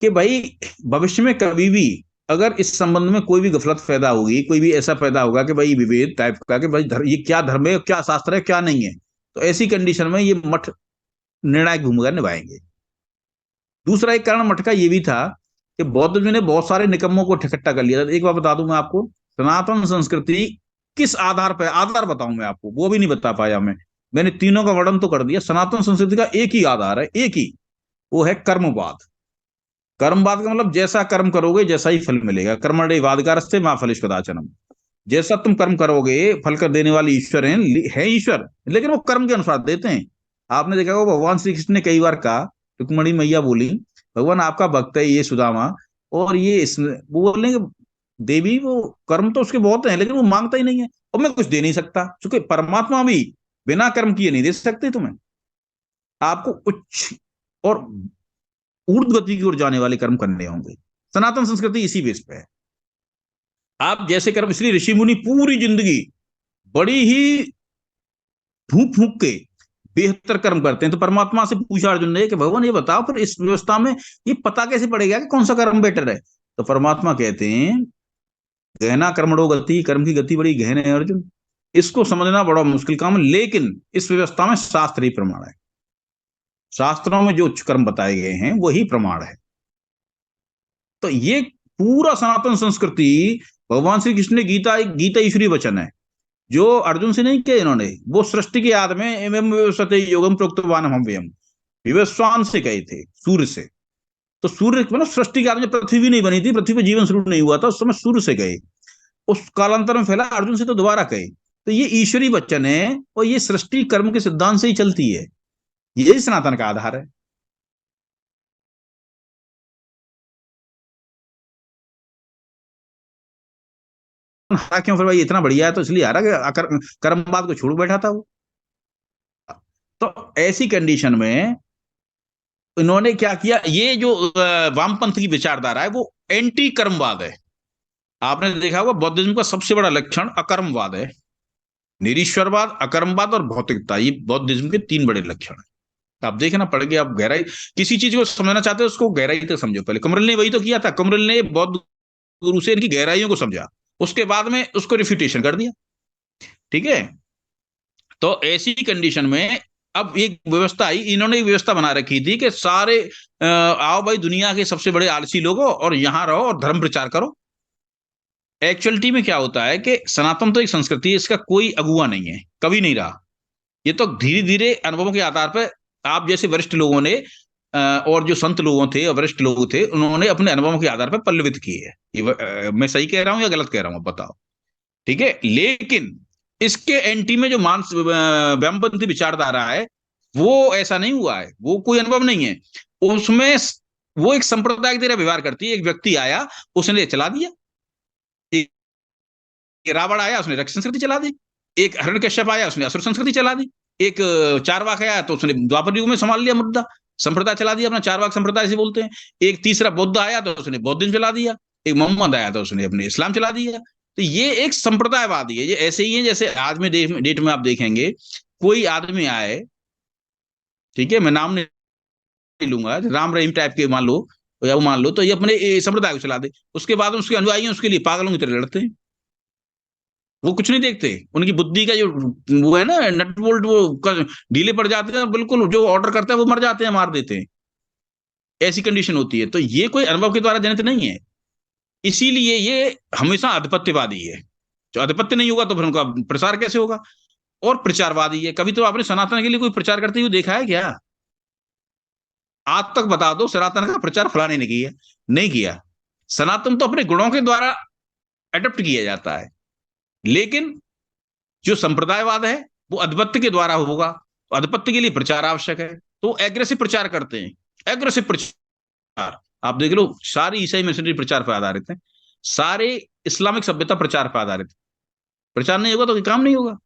कि भाई भविष्य में कभी भी अगर इस संबंध में कोई भी गफलत पैदा होगी, कोई भी ऐसा पैदा होगा कि भाई विभेद टाइप का, कि भाई ये क्या धर्म है, क्या शास्त्र है, क्या नहीं है, तो ऐसी कंडीशन में ये मठ निर्णायक भूमिका निभाएंगे। दूसरा एक कारण मठ का ये भी था कि बौद्ध जी ने बहुत सारे निकम्मों को इकट्ठा कर लिया था। एक बार बता दूं मैं आपको, सनातन संस्कृति किस आधार पर, आधार बताऊं मैं आपको, वो भी नहीं बता पाया मैंने तीनों का वर्णन तो कर दिया। सनातन संस्कृति का एक ही आधार है, एक ही, वो है कर्मवाद। कर्मवाद का मतलब जैसा कर्म करोगे जैसा ही फल मिलेगा। कर्मण्येवाधिकारस्ते मा फलेषु कदाचन। जैसा तुम कर्म करोगे, फल कर देने वाले ईश्वर है ईश्वर, लेकिन वो कर्म के अनुसार देते हैं। आपने देखा होगा भगवान श्री कृष्ण ने कई बार कहा, रुक्मणी मैया बोली, भगवान आपका भक्त है ये सुदामा, और ये वो बोलेंगे देवी, वो कर्म तो उसके बहुत हैं, लेकिन वो मांगता ही नहीं है, और मैं कुछ दे नहीं सकता। क्योंकि परमात्मा भी बिना कर्म किए नहीं दे सकते तुम्हें। आपको उच्च और ऊर्ध्व गति की ओर जाने वाले कर्म करने होंगे। सनातन संस्कृति इसी बेस पे है। आप जैसे कर्म, इसलिए ऋषि मुनि पूरी जिंदगी बड़ी ही फूंक फूंक के बेहतर कर्म करते हैं। तो परमात्मा से पूछा अर्जुन ने कि भगवान ये बताओ, फिर इस व्यवस्था में ये पता कैसे पड़ेगा कि कौन सा कर्म बेटर है? तो परमात्मा कहते हैं, गहना कर्मणो गति, कर्म की गति बड़ी गहन है अर्जुन, इसको समझना बड़ा मुश्किल काम है। लेकिन इस व्यवस्था में शास्त्र ही प्रमाण है। शास्त्रों में जो उच्च कर्म बताए गए हैं वही प्रमाण है। तो ये पूरा सनातन संस्कृति, भगवान श्री कृष्ण ने गीता ईश्वरीय वचन है, जो अर्जुन से नहीं किया इन्होंने, वो सृष्टि के आदि में एवं विवस्वते योगम प्रोक्तवान हम व्यम, विवस्वान से कहे थे, सूर्य से। तो सूर्य मतलब सृष्टि के आदि में पृथ्वी भी नहीं बनी थी, पृथ्वी पर जीवन शुरू नहीं हुआ था, उस समय सूर्य से गए, उस कालांतर में फैला, अर्जुन से तो दोबारा कहे। तो ये ईश्वरीय वचन है, और ये सृष्टि कर्म के सिद्धांत से ही चलती है। यही सनातन का आधार है। हारा क्यों फिर भाई? इतना बढ़िया है तो इसलिए हारा कि कर्मवाद को छोड़ बैठा था वो। तो ऐसी कंडीशन में इन्होंने क्या किया, ये जो वामपंथ की विचारधारा है वो एंटी कर्मवाद है। आपने देखा होगा बौद्धिज्म का सबसे बड़ा लक्षण अकर्मवाद है। निरीश्वरवाद, अकर्मवाद और भौतिकता, ये बौद्धिज्म के 3 बड़े लक्षण है। आप देखना पड़ेगा, आप गहराई किसी चीज को समझना चाहते हो उसको गहराई तक समझो। पहले कुमरिल ने वही तो किया था। कुमरिल ने बौद्ध गुरु से इनकी गहराइयों को समझा, उसके बाद में उसको रिफ्यूटेशन कर दिया। ठीक है, तो ऐसी कंडीशन में अब एक व्यवस्था आई, इन्होंने एक व्यवस्था बना रखी थी कि सारे आओ भाई दुनिया के सबसे बड़े आलसी लोगों, और यहां रहो और धर्म प्रचार करो। एक्चुअलिटी में क्या होता है कि सनातन तो एक संस्कृति है, इसका कोई अगुआ नहीं है, कभी नहीं रहा। ये तो धीरे धीरे अनुभवों के आधार पर, आप जैसे वरिष्ठ लोगों ने और जो संत लोगों थे, वरिष्ठ लोग थे, उन्होंने अपने अनुभवों के आधार पर पल्लवित किए है। ये मैं सही कह रहा हूं या गलत कह रहा हूं, बताओ। ठीक है, लेकिन इसके एंटी में जो वामपंथी विचारधारा है, वो ऐसा नहीं हुआ है, वो कोई अनुभव नहीं है उसमें। वो एक संप्रदाय की तरह व्यवहार करती है। एक व्यक्ति आया, उसने चला दिया, रावण आया, उसने रक्त संस्कृति चला दी। एक हिरण्यकश्यप आया, उसने असुर संस्कृति चला दी। एक चारवाक आया तो उसने द्वापर युग में संभाल लिया मुद्दा, संप्रदाय चला दिया अपना, चारवाक संप्रदाय से बोलते हैं। एक तीसरा बुद्ध आया तो उसने बौद्धिज्म चला दिया। एक मोहम्मद आया तो उसने अपने इस्लाम चला दिया। तो ये एक संप्रदायवादी है। ये ऐसे ही है जैसे आज में डेट में आप देखेंगे, कोई आदमी आए, ठीक है, मैं नाम नहीं लूंगा, राम रहीम टाइप के मान लो, या वो मान लो, तो ये अपने संप्रदाय को चला दे, उसके बाद उसके अनुयायी उसके लिए पागलों की तरह लड़ते हैं। वो कुछ नहीं देखते, उनकी बुद्धि का जो वो है ना नट बोल्ट, वो ढीले पड़ जाते हैं बिल्कुल, जो ऑर्डर करता है वो मर जाते हैं, मार देते हैं, ऐसी कंडीशन होती है। तो ये कोई अनुभव के द्वारा जनित नहीं है, इसीलिए ये हमेशा आधिपत्यवादी है। जो आधिपत्य नहीं होगा तो फिर उनका प्रसार कैसे होगा? और प्रचारवादी है। कभी तो आपने सनातन के लिए कोई प्रचार करते हुए देखा है क्या? आज तक बता दो सनातन का प्रचार फलाने ने किया, नहीं किया। सनातन तो अपने गुणों के द्वारा अडॉप्ट किया जाता है, लेकिन जो संप्रदायवाद है वो आधिपत्य के द्वारा होगा। तो आधिपत्य के लिए प्रचार आवश्यक है, तो एग्रेसिव प्रचार करते हैं। एग्रेसिव प्रचार आप देख लो, सारी ईसाई मिशनरी प्रचार पर आधारित है, सारे इस्लामिक सभ्यता प्रचार पर आधारित है। प्रचार नहीं होगा तो काम नहीं होगा।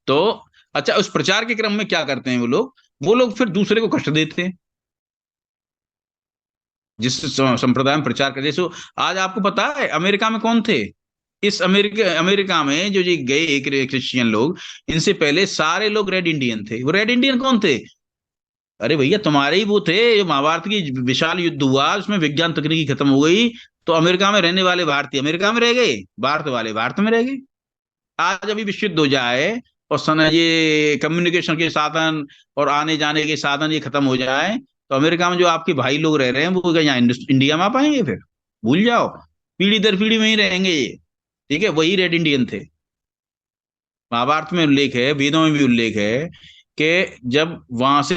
तो अच्छा, उस प्रचार के क्रम में क्या करते हैं वो लोग फिर दूसरे को कष्ट देते हैं, जिस संप्रदाय में प्रचार कर। जैसे आज आपको पता है अमेरिका में कौन थे? इस अमेरिका में जो ये गए एक क्रिश्चियन लोग, इनसे पहले सारे लोग रेड इंडियन थे। वो रेड इंडियन कौन थे? अरे भैया, तुम्हारे ही वो थे। जो महाभारत की विशाल युद्ध हुआ, उसमें विज्ञान तकनीकी खत्म हो गई, तो अमेरिका में रहने वाले भारतीय अमेरिका में रह गए, भारत वाले भारत में रह गए। आज अभी विश्व युद्ध हो जाए और ये कम्युनिकेशन के साधन और आने जाने के साधन ये खत्म हो जाए, तो अमेरिका में जो आपके भाई लोग रह रहे हैं वो क्या यहाँ इंडिया में आ पाएंगे? फिर भूल जाओ, पीढ़ी दर पीढ़ी में ही रहेंगे ये। ठीक है, वही रेड इंडियन थे। महाभारत में उल्लेख है, वेदों में भी उल्लेख है कि जब वहां से,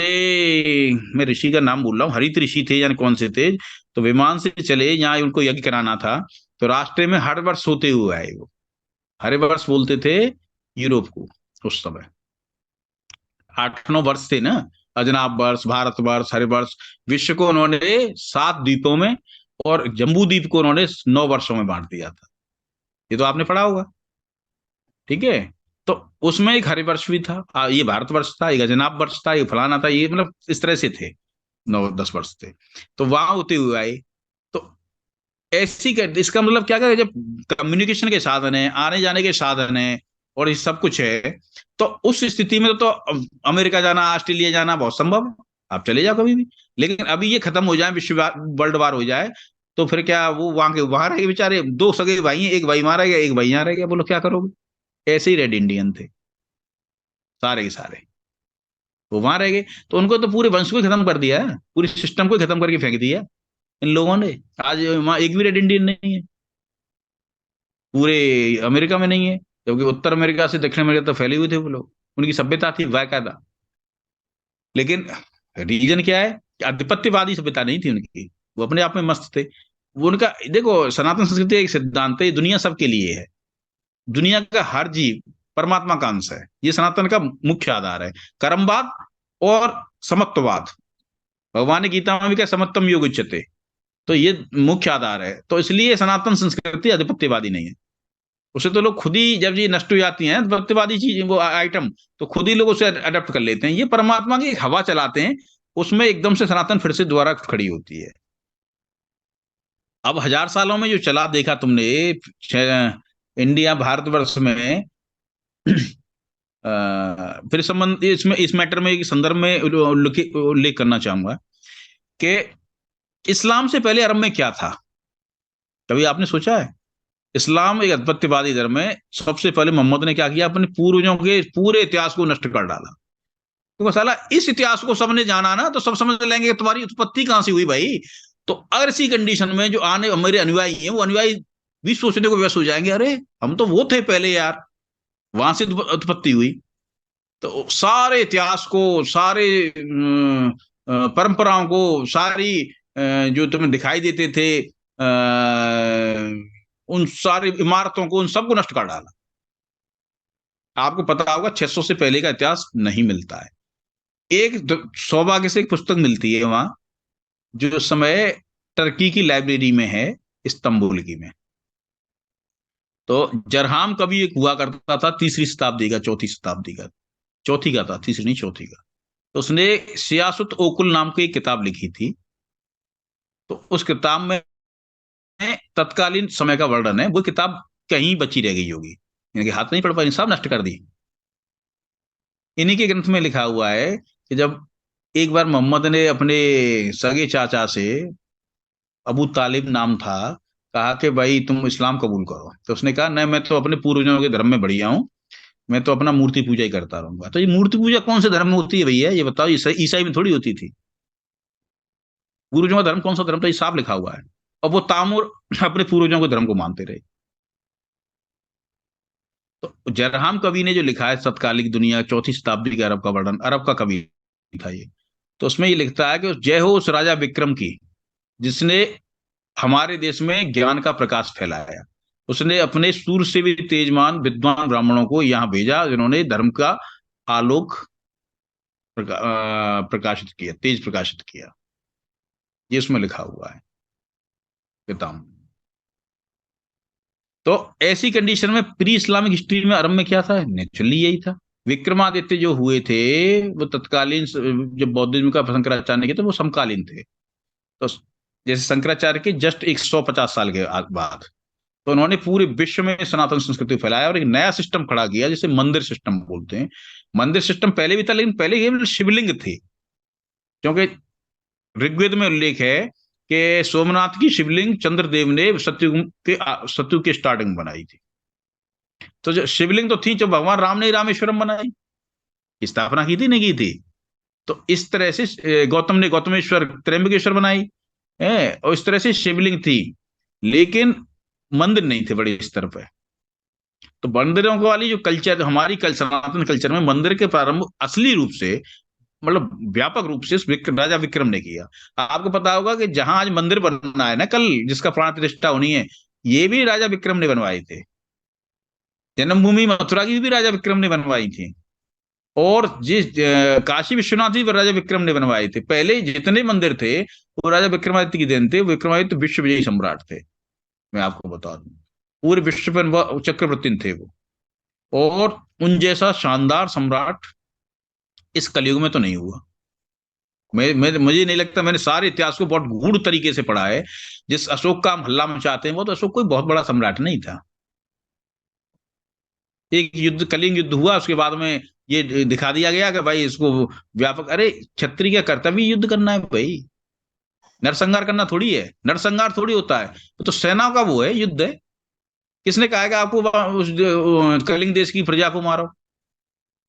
मैं ऋषि का नाम बोल रहा हूँ, हरित ऋषि थे यानी कौन से थे, तो विमान से चले यहाँ उनको यज्ञ कराना था, तो रास्ते में हर वर्ष सोते हुए आए वो। हर वर्ष बोलते थे यूरोप को, उस समय 8-9 वर्ष थे ना, अजनाब वर्ष, भारत वर्ष, हर वर्ष। विश्व को उन्होंने 7 द्वीपों में और जम्बू द्वीप को उन्होंने 9 वर्षों में बांट दिया था। ये तो आपने पढ़ा होगा, ठीक है। तो उसमें एक हरिवर्ष भी था, ये भारतवर्ष था, एक अजनाब वर्ष था, ये फलाना था, ये मतलब इस तरह से थे, 9-10 वर्ष थे। तो वहां होते हुए आए। तो ऐसी इसका मतलब क्या है, जब कम्युनिकेशन के साधन है, आने जाने के साधन है और ये सब कुछ है, तो उस स्थिति में तो अमेरिका जाना, ऑस्ट्रेलिया जाना बहुत संभव है, आप चले जाओ कभी भी। लेकिन अभी ये खत्म हो जाए, विश्व वर्ल्ड वार हो जाए, तो फिर क्या वो वहां के वहां रहेंगे बेचारे? 2 सगे भाई हैं, एक भाई मारा गया, एक भाई यहाँ रह गया, बोलो क्या करोगे? ऐसे ही रेड इंडियन थे सारे के सारे, वो वहां रह गए। तो उनको तो पूरे वंश को ही खत्म कर दिया है, पूरे सिस्टम को ही खत्म करके फेंक दिया इन लोगों ने। आज वहां एक भी रेड इंडियन नहीं है, पूरे अमेरिका में नहीं है, क्योंकि उत्तर अमेरिका से दक्षिण अमेरिका तो फैले हुए थे वो लोग, उनकी सभ्यता थी बाकायदा। लेकिन रीजन क्या है कि आधिपत्यवादी सभ्यता नहीं थी उनकी, वो अपने आप में मस्त थे। वो उनका देखो, सनातन संस्कृति एक सिद्धांत है, ये दुनिया सबके लिए है। दुनिया का हर जीव परमात्मा का अंश है, ये सनातन का मुख्य आधार है। कर्मवाद और समत्ववाद, भगवान ने गीता में भी क्या, समत्वम योग उच्यते, तो ये मुख्य आधार है। तो इसलिए सनातन संस्कृति आधिपत्यवादी नहीं है। उसे तो लोग खुद ही, जब ये नष्ट हो जाती हैं आधिपत्यवादी चीज, वो आइटम, तो खुद ही लोग उसे अडेप्ट कर लेते हैं। ये परमात्मा की एक हवा चलाते हैं, उसमें एकदम से सनातन फिर से दोबारा खड़ी होती है। अब 1000 सालों में जो चला देखा तुमने इंडिया भारतवर्ष में, फिर संबंध इसमें, इस मैटर में, इस संदर्भ में उल्लेख करना चाहूंगा कि इस्लाम से पहले अरब में क्या था? कभी आपने सोचा है? इस्लाम एक आधिपत्यवादी धर्म है। सबसे पहले मोहम्मद ने क्या किया, अपने पूर्वजों के पूरे इतिहास को नष्ट कर डाला। तो साला इस इतिहास को सबने जाना ना, तो सब समझ लेंगे कि तुम्हारी उत्पत्ति कहां से हुई भाई। तो अगर इसी कंडीशन में जो आने मेरे अनुयायी हैं, वो अनुयायी भी सोचने को व्यस्त हो जाएंगे, अरे हम तो वो थे पहले यार, वहां से उत्पत्ति हुई। तो सारे इतिहास को, सारे परंपराओं को, सारी जो तुम्हें दिखाई देते थे, उन सारी इमारतों को, उन सबको नष्ट कर डाला। आपको पता होगा 600 से पहले का इतिहास नहीं मिलता है। एक सौभाग्य से एक पुस्तक मिलती है वहां, जो समय टर्की की लाइब्रेरी में है, इस्तांबुल की में। तो जरहाम कवि एक हुआ करता था, तीसरी शताब्दी का, चौथी शताब्दी का, चौथी का था, तीसरी नहीं चौथी का। तो उसने सियासत ओकुल नाम की एक किताब लिखी थी। तो उस किताब में तत्कालीन समय का वर्णन है। वो किताब कहीं बची रह गई होगी, इनके हाथ नहीं पड़ पाई, सब नष्ट कर दी। इन्हीं के ग्रंथ में लिखा हुआ है कि जब एक बार मोहम्मद ने अपने सगे चाचा से, अबू तालिब नाम था, कहा कि भाई तुम इस्लाम कबूल करो, तो उसने कहा नहीं, मैं तो अपने पूर्वजों के धर्म में बढ़िया हूँ, मैं तो अपना मूर्ति पूजा ही करता रहूंगा। तो ये मूर्ति पूजा कौन से धर्म में होती है भैया, ये बताओ। ईसाई में थोड़ी होती थी। पूर्वजों का धर्म कौन सा धर्म था, ये साफ लिखा हुआ है। और वो तामुर अपने पूर्वजों के धर्म को मानते रहे। तो जरहाम कवि ने जो लिखा है तत्कालिक दुनिया, चौथी शताब्दी के अरब का वर्णन, अरब का कवि था ये। तो उसमें ये लिखता है कि जय हो उस राजा विक्रम की, जिसने हमारे देश में ज्ञान का प्रकाश फैलाया। उसने अपने सूर से भी तेजमान विद्वान ब्राह्मणों को यहाँ भेजा, जिन्होंने धर्म का आलोक प्रकाशित किया, तेज प्रकाशित किया। ये उसमें लिखा हुआ है किताब। तो ऐसी कंडीशन में प्री इस्लामिक हिस्ट्री में अरब में क्या था, नेचुरली यही था। विक्रमादित्य जो हुए थे वो तत्कालीन, जब बौद्धिज्म का शंकराचार्य ने किया तो वो समकालीन थे। तो जैसे शंकराचार्य के जस्ट 150 साल के बाद, तो उन्होंने पूरे विश्व में सनातन संस्कृति को फैलाया और एक नया सिस्टम खड़ा किया, जिसे मंदिर सिस्टम बोलते हैं। मंदिर सिस्टम पहले भी था, लेकिन पहले केवल शिवलिंग थे। क्योंकि ऋग्वेद में उल्लेख है कि सोमनाथ की शिवलिंग चंद्रदेव ने सतयुग के स्टार्टिंग में बनाई थी। तो जो शिवलिंग तो थी, जो भगवान राम ने रामेश्वरम बनाई, स्थापना की थी, नहीं की थी। तो इस तरह से गौतम ने गौतमेश्वर त्र्यंबकेश्वर बनाई है, और इस तरह से शिवलिंग थी, लेकिन मंदिर नहीं थे बड़े स्तर पर। तो मंदिरों को वाली जो कल्चर, हमारी सनातन कल्चर में मंदिर के प्रारंभ असली रूप से, मतलब व्यापक रूप से राजा विक्रम ने किया। आपको पता होगा कि जहां आज मंदिर बनना है ना कल, जिसका प्राण प्रतिष्ठा होनी है, ये भी राजा विक्रम ने बनवाए थे। जन्मभूमि मथुरा की भी राजा विक्रम ने बनवाई थी। और जिस काशी विश्वनाथ भी राजा विक्रम ने बनवाए थे। पहले जितने मंदिर थे वो राजा विक्रमादित्य की देन थे। विक्रमादित्य विश्व विजयी सम्राट थे, मैं आपको बता दूं। पूरे विश्व पर चक्रवर्ती थे वो। और उन जैसा शानदार सम्राट इस कलयुग में तो नहीं हुआ। मुझे नहीं लगता, मैंने सारे इतिहास को बहुत गूढ़ तरीके से पढ़ा है। जिस अशोक का हम हल्ला मचाते हैं, वो तो अशोक कोई बहुत बड़ा सम्राट नहीं था। एक युद्ध, कलिंग युद्ध हुआ, उसके बाद में ये दिखा दिया गया कि भाई इसको व्यापक, अरे क्षत्रिय का कर्तव्य युद्ध करना है भाई, नरसंहार करना थोड़ी है। नरसंहार थोड़ी होता है, तो सेना का वो है, युद्ध है। किसने कहा है कि आपको उस कलिंग देश की प्रजा को मारो?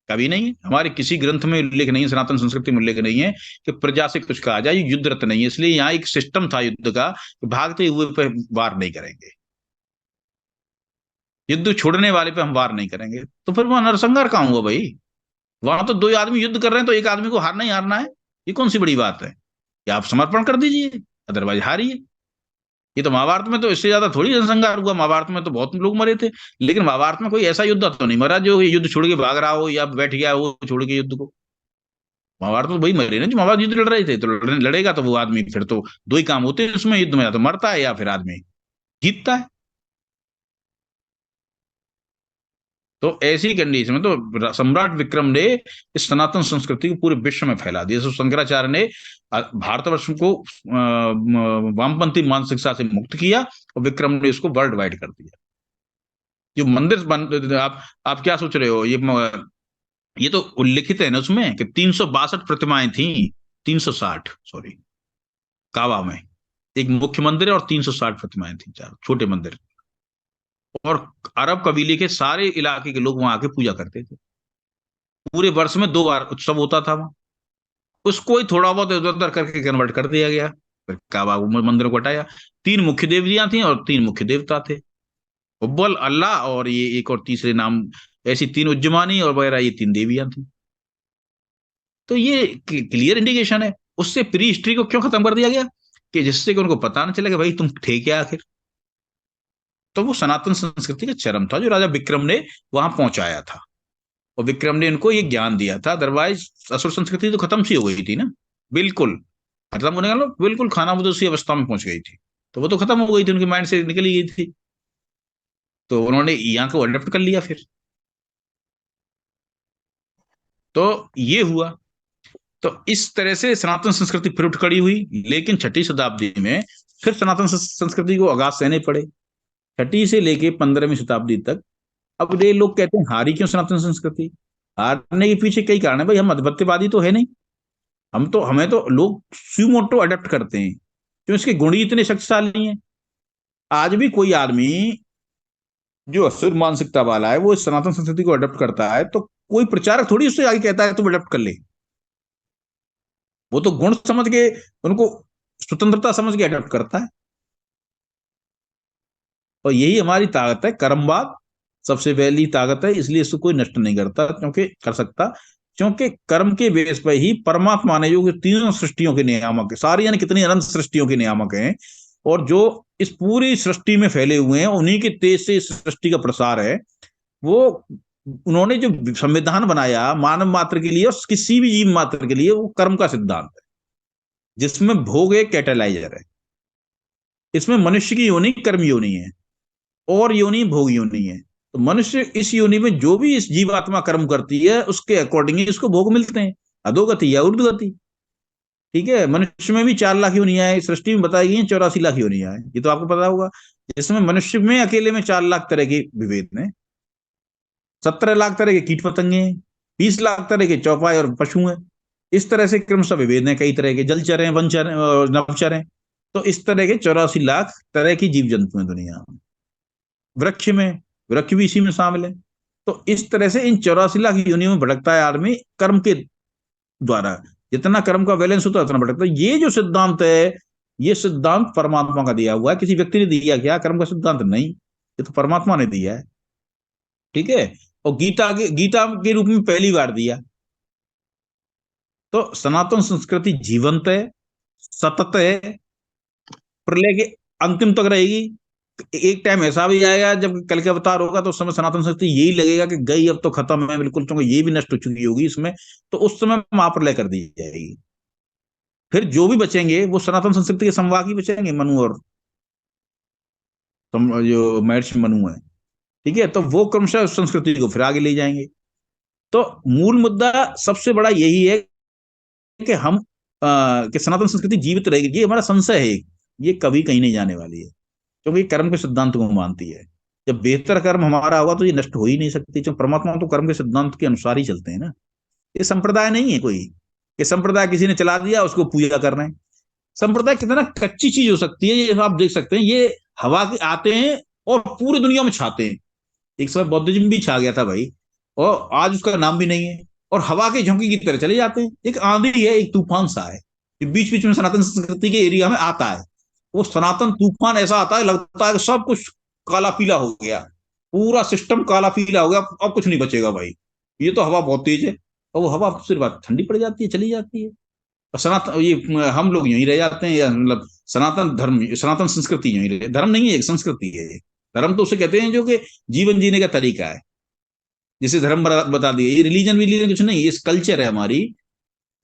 कभी नहीं है। हमारे किसी ग्रंथ में उल्लेख नहीं है, सनातन संस्कृति में उल्लेख नहीं है कि प्रजा से कुछ कहा जाए। युद्ध रत नहीं है, इसलिए यहाँ एक सिस्टम था युद्ध का कि भागते हुए पे वार नहीं करेंगे, युद्ध छोड़ने वाले पे हम वार नहीं करेंगे। तो फिर वहां नरसंहार कहाँ हुआ भाई? वहां तो दो आदमी युद्ध कर रहे हैं, तो एक आदमी को हारना ही हारना है। ये कौन सी बड़ी बात है? या आप समर्पण कर दीजिए, अदरवाइज हारिए। ये तो महाभारत में तो इससे ज्यादा थोड़ी जनसंहार हुआ। महाभारत में तो बहुत लोग मरे थे, लेकिन महाभारत में कोई ऐसा युद्ध तो नहीं मरा जो युद्ध छोड़ के भाग रहा हो या बैठ गया हो छोड़ के युद्ध को। महाभारत में वही मरे ना जो महाभारत युद्ध लड़ रहे थे। तो लड़ेगा तो वो आदमी, फिर तो दो ही काम होते हैं उसमें युद्ध में, या तो मरता है या फिर आदमी जीतता है। तो ऐसी कंडीशन में तो सम्राट विक्रम ने इस सनातन संस्कृति को पूरे विश्व में फैला दिया। शंकराचार्य ने भारतवर्ष को वामपंथी मानसिकता से मुक्त किया, और विक्रम ने इसको वर्ल्ड वाइड कर दिया। जो मंदिर आप क्या सोच रहे हो? ये तो उल्लिखित है ना उसमें कि 362 प्रतिमाएं थी। 360, सॉरी, काबा में एक मुख्य मंदिर है और 360 प्रतिमाएं थी, चार छोटे मंदिर। और अरब कबीले के सारे इलाके के लोग वहां आके पूजा करते थे। पूरे वर्ष में 2 बार उत्सव होता था वहां। उसको ही थोड़ा बहुत इधर उधर करके कन्वर्ट कर दिया गया, फिर काबा मंदिर को हटाया। 3 मुख्य देवियां थी और 3 मुख्य देवता थे, हुब्बल, अल्लाह और ये एक और तीसरे नाम, ऐसी 3 उज्जमानी और वगैरह, ये 3 देवियां थी। तो ये क्लियर इंडिकेशन है। उससे प्री हिस्ट्री को क्यों खत्म कर दिया गया? कि जिससे कि उनको पता ना चले कि भाई तुम थे क्या आखिर। तो वो सनातन संस्कृति का चरम था जो राजा विक्रम ने वहां पहुंचाया था, और विक्रम ने इनको ये ज्ञान दिया था। अदरवाइज असुर संस्कृति तो खत्म सी हो गई थी ना, बिल्कुल खत्म होने का, बिल्कुल खानाबदोशी अवस्था में पहुंच गई थी। तो वो तो खत्म हो गई थी, उनके माइंड से निकली गई थी। तो उन्होंने यहाँ को अडॉप्ट कर लिया फिर। तो ये हुआ। तो इस तरह से सनातन संस्कृति फिर उठ खड़ी हुई, लेकिन 6ठी शताब्दी में फिर सनातन संस्कृति को आघात सहने पड़े, 6ठी से लेके 15वीं शताब्दी तक। अब ये लोग कहते हैं हारी क्यों सनातन संस्कृति? हारने के पीछे कई कारण है भाई, हम अद्वैतवादी तो है नहीं, हमें तो लोग सुमोटो अडेप्ट करते हैं, क्यों? इसके गुण ही इतने शक्तिशाली हैं। आज भी कोई आदमी जो असुर मानसिकता वाला है वो इस सनातन संस्कृति को अडेप्ट करता है, तो कोई प्रचारक थोड़ी उससे आगे कहता है तुम अडेप्ट कर ले। वो तो गुण समझ के, उनको स्वतंत्रता समझ के अडेप्ट करता है। और यही हमारी ताकत है, कर्मवाद सबसे पहली ताकत है, इसलिए इसको कोई नष्ट नहीं करता, क्योंकि कर सकता, क्योंकि कर्म के बेस पर ही परमात्मा ने जो तीनों सृष्टियों के नियामक है, सारी यानी कितनी अनंत सृष्टियों के नियामक हैं, और जो इस पूरी सृष्टि में फैले हुए हैं, उन्हीं के तेज से इस सृष्टि का प्रसार है। वो उन्होंने जो संविधान बनाया मानव मात्र के लिए और किसी भी जीव मात्र के लिए, वो कर्म का सिद्धांत है, जिसमें भोग एक कैटेलाइजर है। इसमें मनुष्य की योनि कर्म योनि है और योनि भोग योनि है। तो मनुष्य इस योनि में जो भी इस जीवात्मा कर्म करती है उसके अकॉर्डिंग इसको भोग मिलते हैं, अधोगति या ऊर्ध्वगति। ठीक है, मनुष्य में भी 4 लाख योनियां है, सृष्टि में बताई गई 84 लाख योनियां है, ये तो आपको पता होगा। जिसमें मनुष्य में अकेले में 4 लाख तरह के विभेद हैं, 17 लाख तरह के कीट पतंगे हैं, 20 लाख तरह के चौपाई और पशु हैं। इस तरह से क्रमशः विभेद हैं, कई तरह के जलचर हैं, वनचर हैं और नभचर हैं। तो इस तरह के 84 लाख तरह की जीव जंतु हैं दुनिया में। वृक्ष भी इसी में शामिल है। तो इस तरह से इन 84 लाख योनियों में भटकता है आदमी कर्म के द्वारा, जितना कर्म का बैलेंस होता है उतना भटकता है। ये जो सिद्धांत है, ये सिद्धांत परमात्मा का दिया हुआ है, किसी व्यक्ति ने दिया क्या? कर्म का सिद्धांत नहीं, ये तो परमात्मा ने दिया है। ठीक है, और गीता के रूप में पहली बार दिया। तो सनातन संस्कृति जीवंत है, सतत है, प्रलय के अंतिम तक रहेगी। एक टाइम ऐसा भी आएगा जब कल के अवतार होगा, तो उस समय सनातन संस्कृति यही लगेगा कि गई, अब तो खत्म है बिल्कुल, क्योंकि ये भी नष्ट हो चुकी होगी इसमें। तो उस समय महाप्रलय कर दी जाएगी। फिर जो भी बचेंगे वो सनातन संस्कृति के संवाद ही बचेंगे, मनु और जो महर्षि मनु है। ठीक है, तो वो क्रमशः संस्कृति को फिर आगे ले जाएंगे। तो मूल मुद्दा सबसे बड़ा यही है कि हम कि सनातन संस्कृति जीवित रहेगी। ये हमारा संशय है, ये कभी कहीं नहीं जाने वाली है, क्योंकि कर्म के सिद्धांत को मानती है। जब बेहतर कर्म हमारा होगा तो ये नष्ट हो ही नहीं सकती, क्योंकि परमात्मा तो कर्म के सिद्धांत के अनुसार ही चलते हैं ना। ये संप्रदाय नहीं है कोई, ये संप्रदाय किसी ने चला दिया उसको पूजा कर रहे हैं। संप्रदाय कितना कच्ची चीज हो सकती है, ये आप देख सकते हैं। ये हवा के आते हैं और पूरी दुनिया में छाते हैं। एक समय बौद्धिज्म भी छा गया था भाई, और आज उसका नाम भी नहीं है, और हवा के झोंके की तरह चले जाते हैं। एक आंधी है, एक तूफान सा है, बीच बीच में सनातन संस्कृति के एरिया में आता है। वो सनातन तूफान ऐसा आता है, लगता है कि सब कुछ काला पीला हो गया, पूरा सिस्टम काला पीला हो गया, अब कुछ नहीं बचेगा भाई, ये तो हवा बहुत तेज है। और वो हवा सिर्फ ठंडी पड़ जाती है, चली जाती है। और सनातन ये हम लोग यहीं रह जाते हैं, या मतलब सनातन धर्म, सनातन संस्कृति यहीं रहे। धर्म नहीं है, एक संस्कृति है। धर्म तो उसे कहते हैं जो कि जीवन जीने का तरीका है, जिसे धर्म बता दिया। ये रिलीजन विलीजन कुछ नहीं, ये कल्चर है हमारी।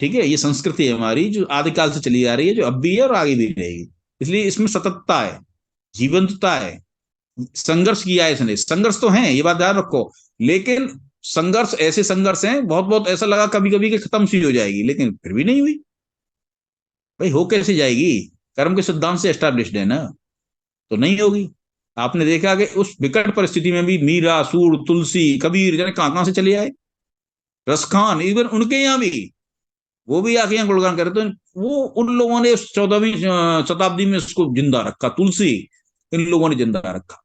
ठीक है, ये संस्कृति है हमारी, जो आदिकाल से चली आ रही है, जो अब भी है और आगे भी रहेगी। इसलिए इसमें सततता है, जीवंतता है। संघर्ष किया है इसने, संघर्ष तो है, ये बात ध्यान रखो। लेकिन संघर्ष, ऐसे संघर्ष हैं बहुत बहुत, ऐसा लगा कभी कभी कि खत्म सी हो जाएगी, लेकिन फिर भी नहीं हुई। भाई हो कैसे जाएगी? कर्म के सिद्धांत से एस्टैब्लिश्ड है ना, तो नहीं होगी। आपने देखा कि उस विकट परिस्थिति में भी मीरा, सूर, तुलसी, कबीर जाने कहां से चले आए, रसखान, इवन उनके यहाँ भी, वो भी आके यहाँ गुणगान करे। तो वो उन लोगों ने 14वीं शताब्दी में उसको जिंदा रखा, तुलसी इन लोगों ने जिंदा रखा।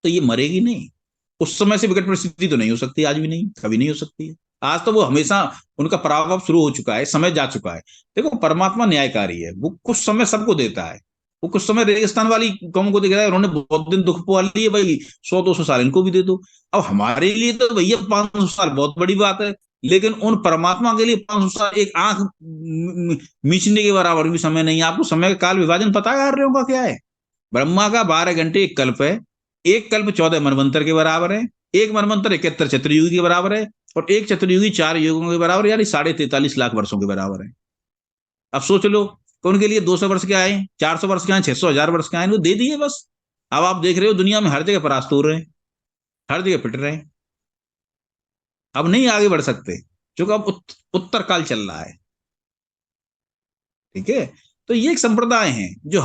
तो ये मरेगी नहीं। उस समय से विकट परिस्थिति तो नहीं हो सकती, आज भी नहीं, कभी नहीं हो सकती है। आज तो वो हमेशा उनका पराभव शुरू हो चुका है, समय जा चुका है। देखो परमात्मा न्यायकारी है, वो कुछ समय सबको देता है। वो कुछ समय रेगिस्तान वाली कौम को देखा है, उन्होंने बहुत दिन दुख पुआ लिए, भाई 100-200 साल इनको भी दे दो। अब हमारे लिए तो भैया 500 साल बहुत बड़ी बात है, लेकिन उन परमात्मा के लिए 500 साल एक आंख मीचने के बराबर भी समय नहीं है। आपको समय का काल विभाजन पता है कार्यों का क्या है? ब्रह्मा का 12 घंटे एक कल्प है, एक कल्प 14 मनवंतर के बराबर है, एक मनवंतर 71 चतुर्युगी के बराबर है, और एक चतुर्युगी 4 युगों के बराबर, यानी 43.5 लाख वर्षों के बराबर है। अब सोच लो कि उनके लिए 200 वर्ष के आए, 400 वर्ष के आए, 600 हजार वर्ष के आए, वो दे दिए बस। अब आप देख रहे हो दुनिया में हर जगह परास्त हो रहे हैं, हर जगह पिट रहे हैं। अब नहीं आगे बढ़ सकते, क्योंकि अब उत्तर काल चल रहा है। ठीक है। तो ये एक संप्रदाय है जो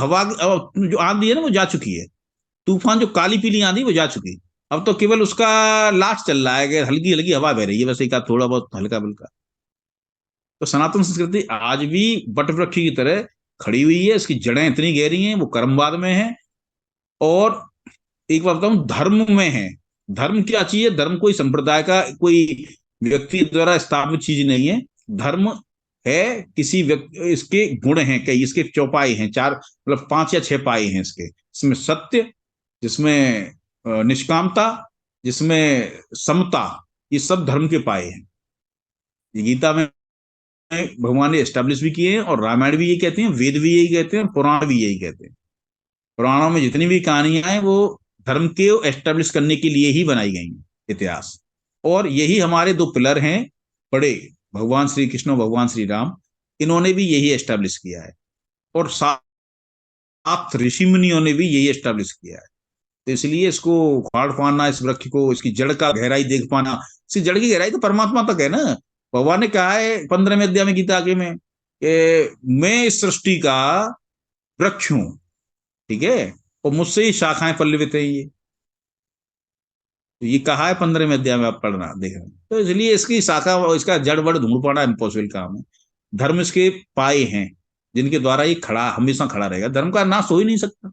जो आंधी है ना वो जा चुकी है, तूफान जो काली पीली आंधी वो जा चुकी। अब तो केवल उसका लास्ट चल रहा है कि हल्की हल्की हवा बह रही है, बस एक आध थोड़ा बहुत हल्का फुल्का। तो सनातन संस्कृति आज भी वट वृक्ष की तरह खड़ी हुई है, इसकी जड़ें इतनी गहरी हैं, वो कर्मवाद में है। और एक बात बताऊं, धर्म में है। धर्म क्या चीज है? धर्म कोई संप्रदाय का, कोई व्यक्ति द्वारा स्थापित चीज नहीं है। धर्म है किसी व्यक्ति, इसके गुण हैं कई, इसके चौपाई हैं, चार मतलब पांच या छह पाए हैं इसके। इसमें सत्य, जिसमें निष्कामता, जिसमें समता, ये सब धर्म के पाए हैं। ये गीता में भगवान ने एस्टेब्लिश भी किए हैं, और रामायण भी यही कहते हैं, वेद भी यही कहते हैं, पुराण भी यही कहते हैं। पुराणों में जितनी भी कहानियां हैं वो धर्म के एस्टेब्लिश करने के लिए ही बनाई गई हैं, इतिहास। और यही हमारे दो पिलर हैं बड़े, भगवान श्री कृष्ण और भगवान श्री राम, इन्होंने भी यही एस्टेब्लिश किया है। और सात ऋषि मुनियों ने भी यही एस्टेब्लिश किया है। तो इसलिए इसको फाड़ पाना, इस वृक्ष को, इसकी जड़ का गहराई देख पाना, इसकी जड़ की गहराई तो परमात्मा तक है ना। भगवान ने कहा है 15वें अध्याय में गीता के में कि मैं इस सृष्टि का वृक्ष हूं। ठीक है। और मुझसे ही शाखाएं पल्लवित है ये। तो ये कहा है 15वें अध्याय में, आप पढ़ना देखना। तो इसलिए इसकी शाखा और इसका जड़ बड़ ढूंढ पाना इम्पॉसिबल काम है। धर्म इसके पाए हैं जिनके द्वारा ये खड़ा, हमेशा खड़ा रहेगा। धर्म का नाश हो ही नहीं सकता।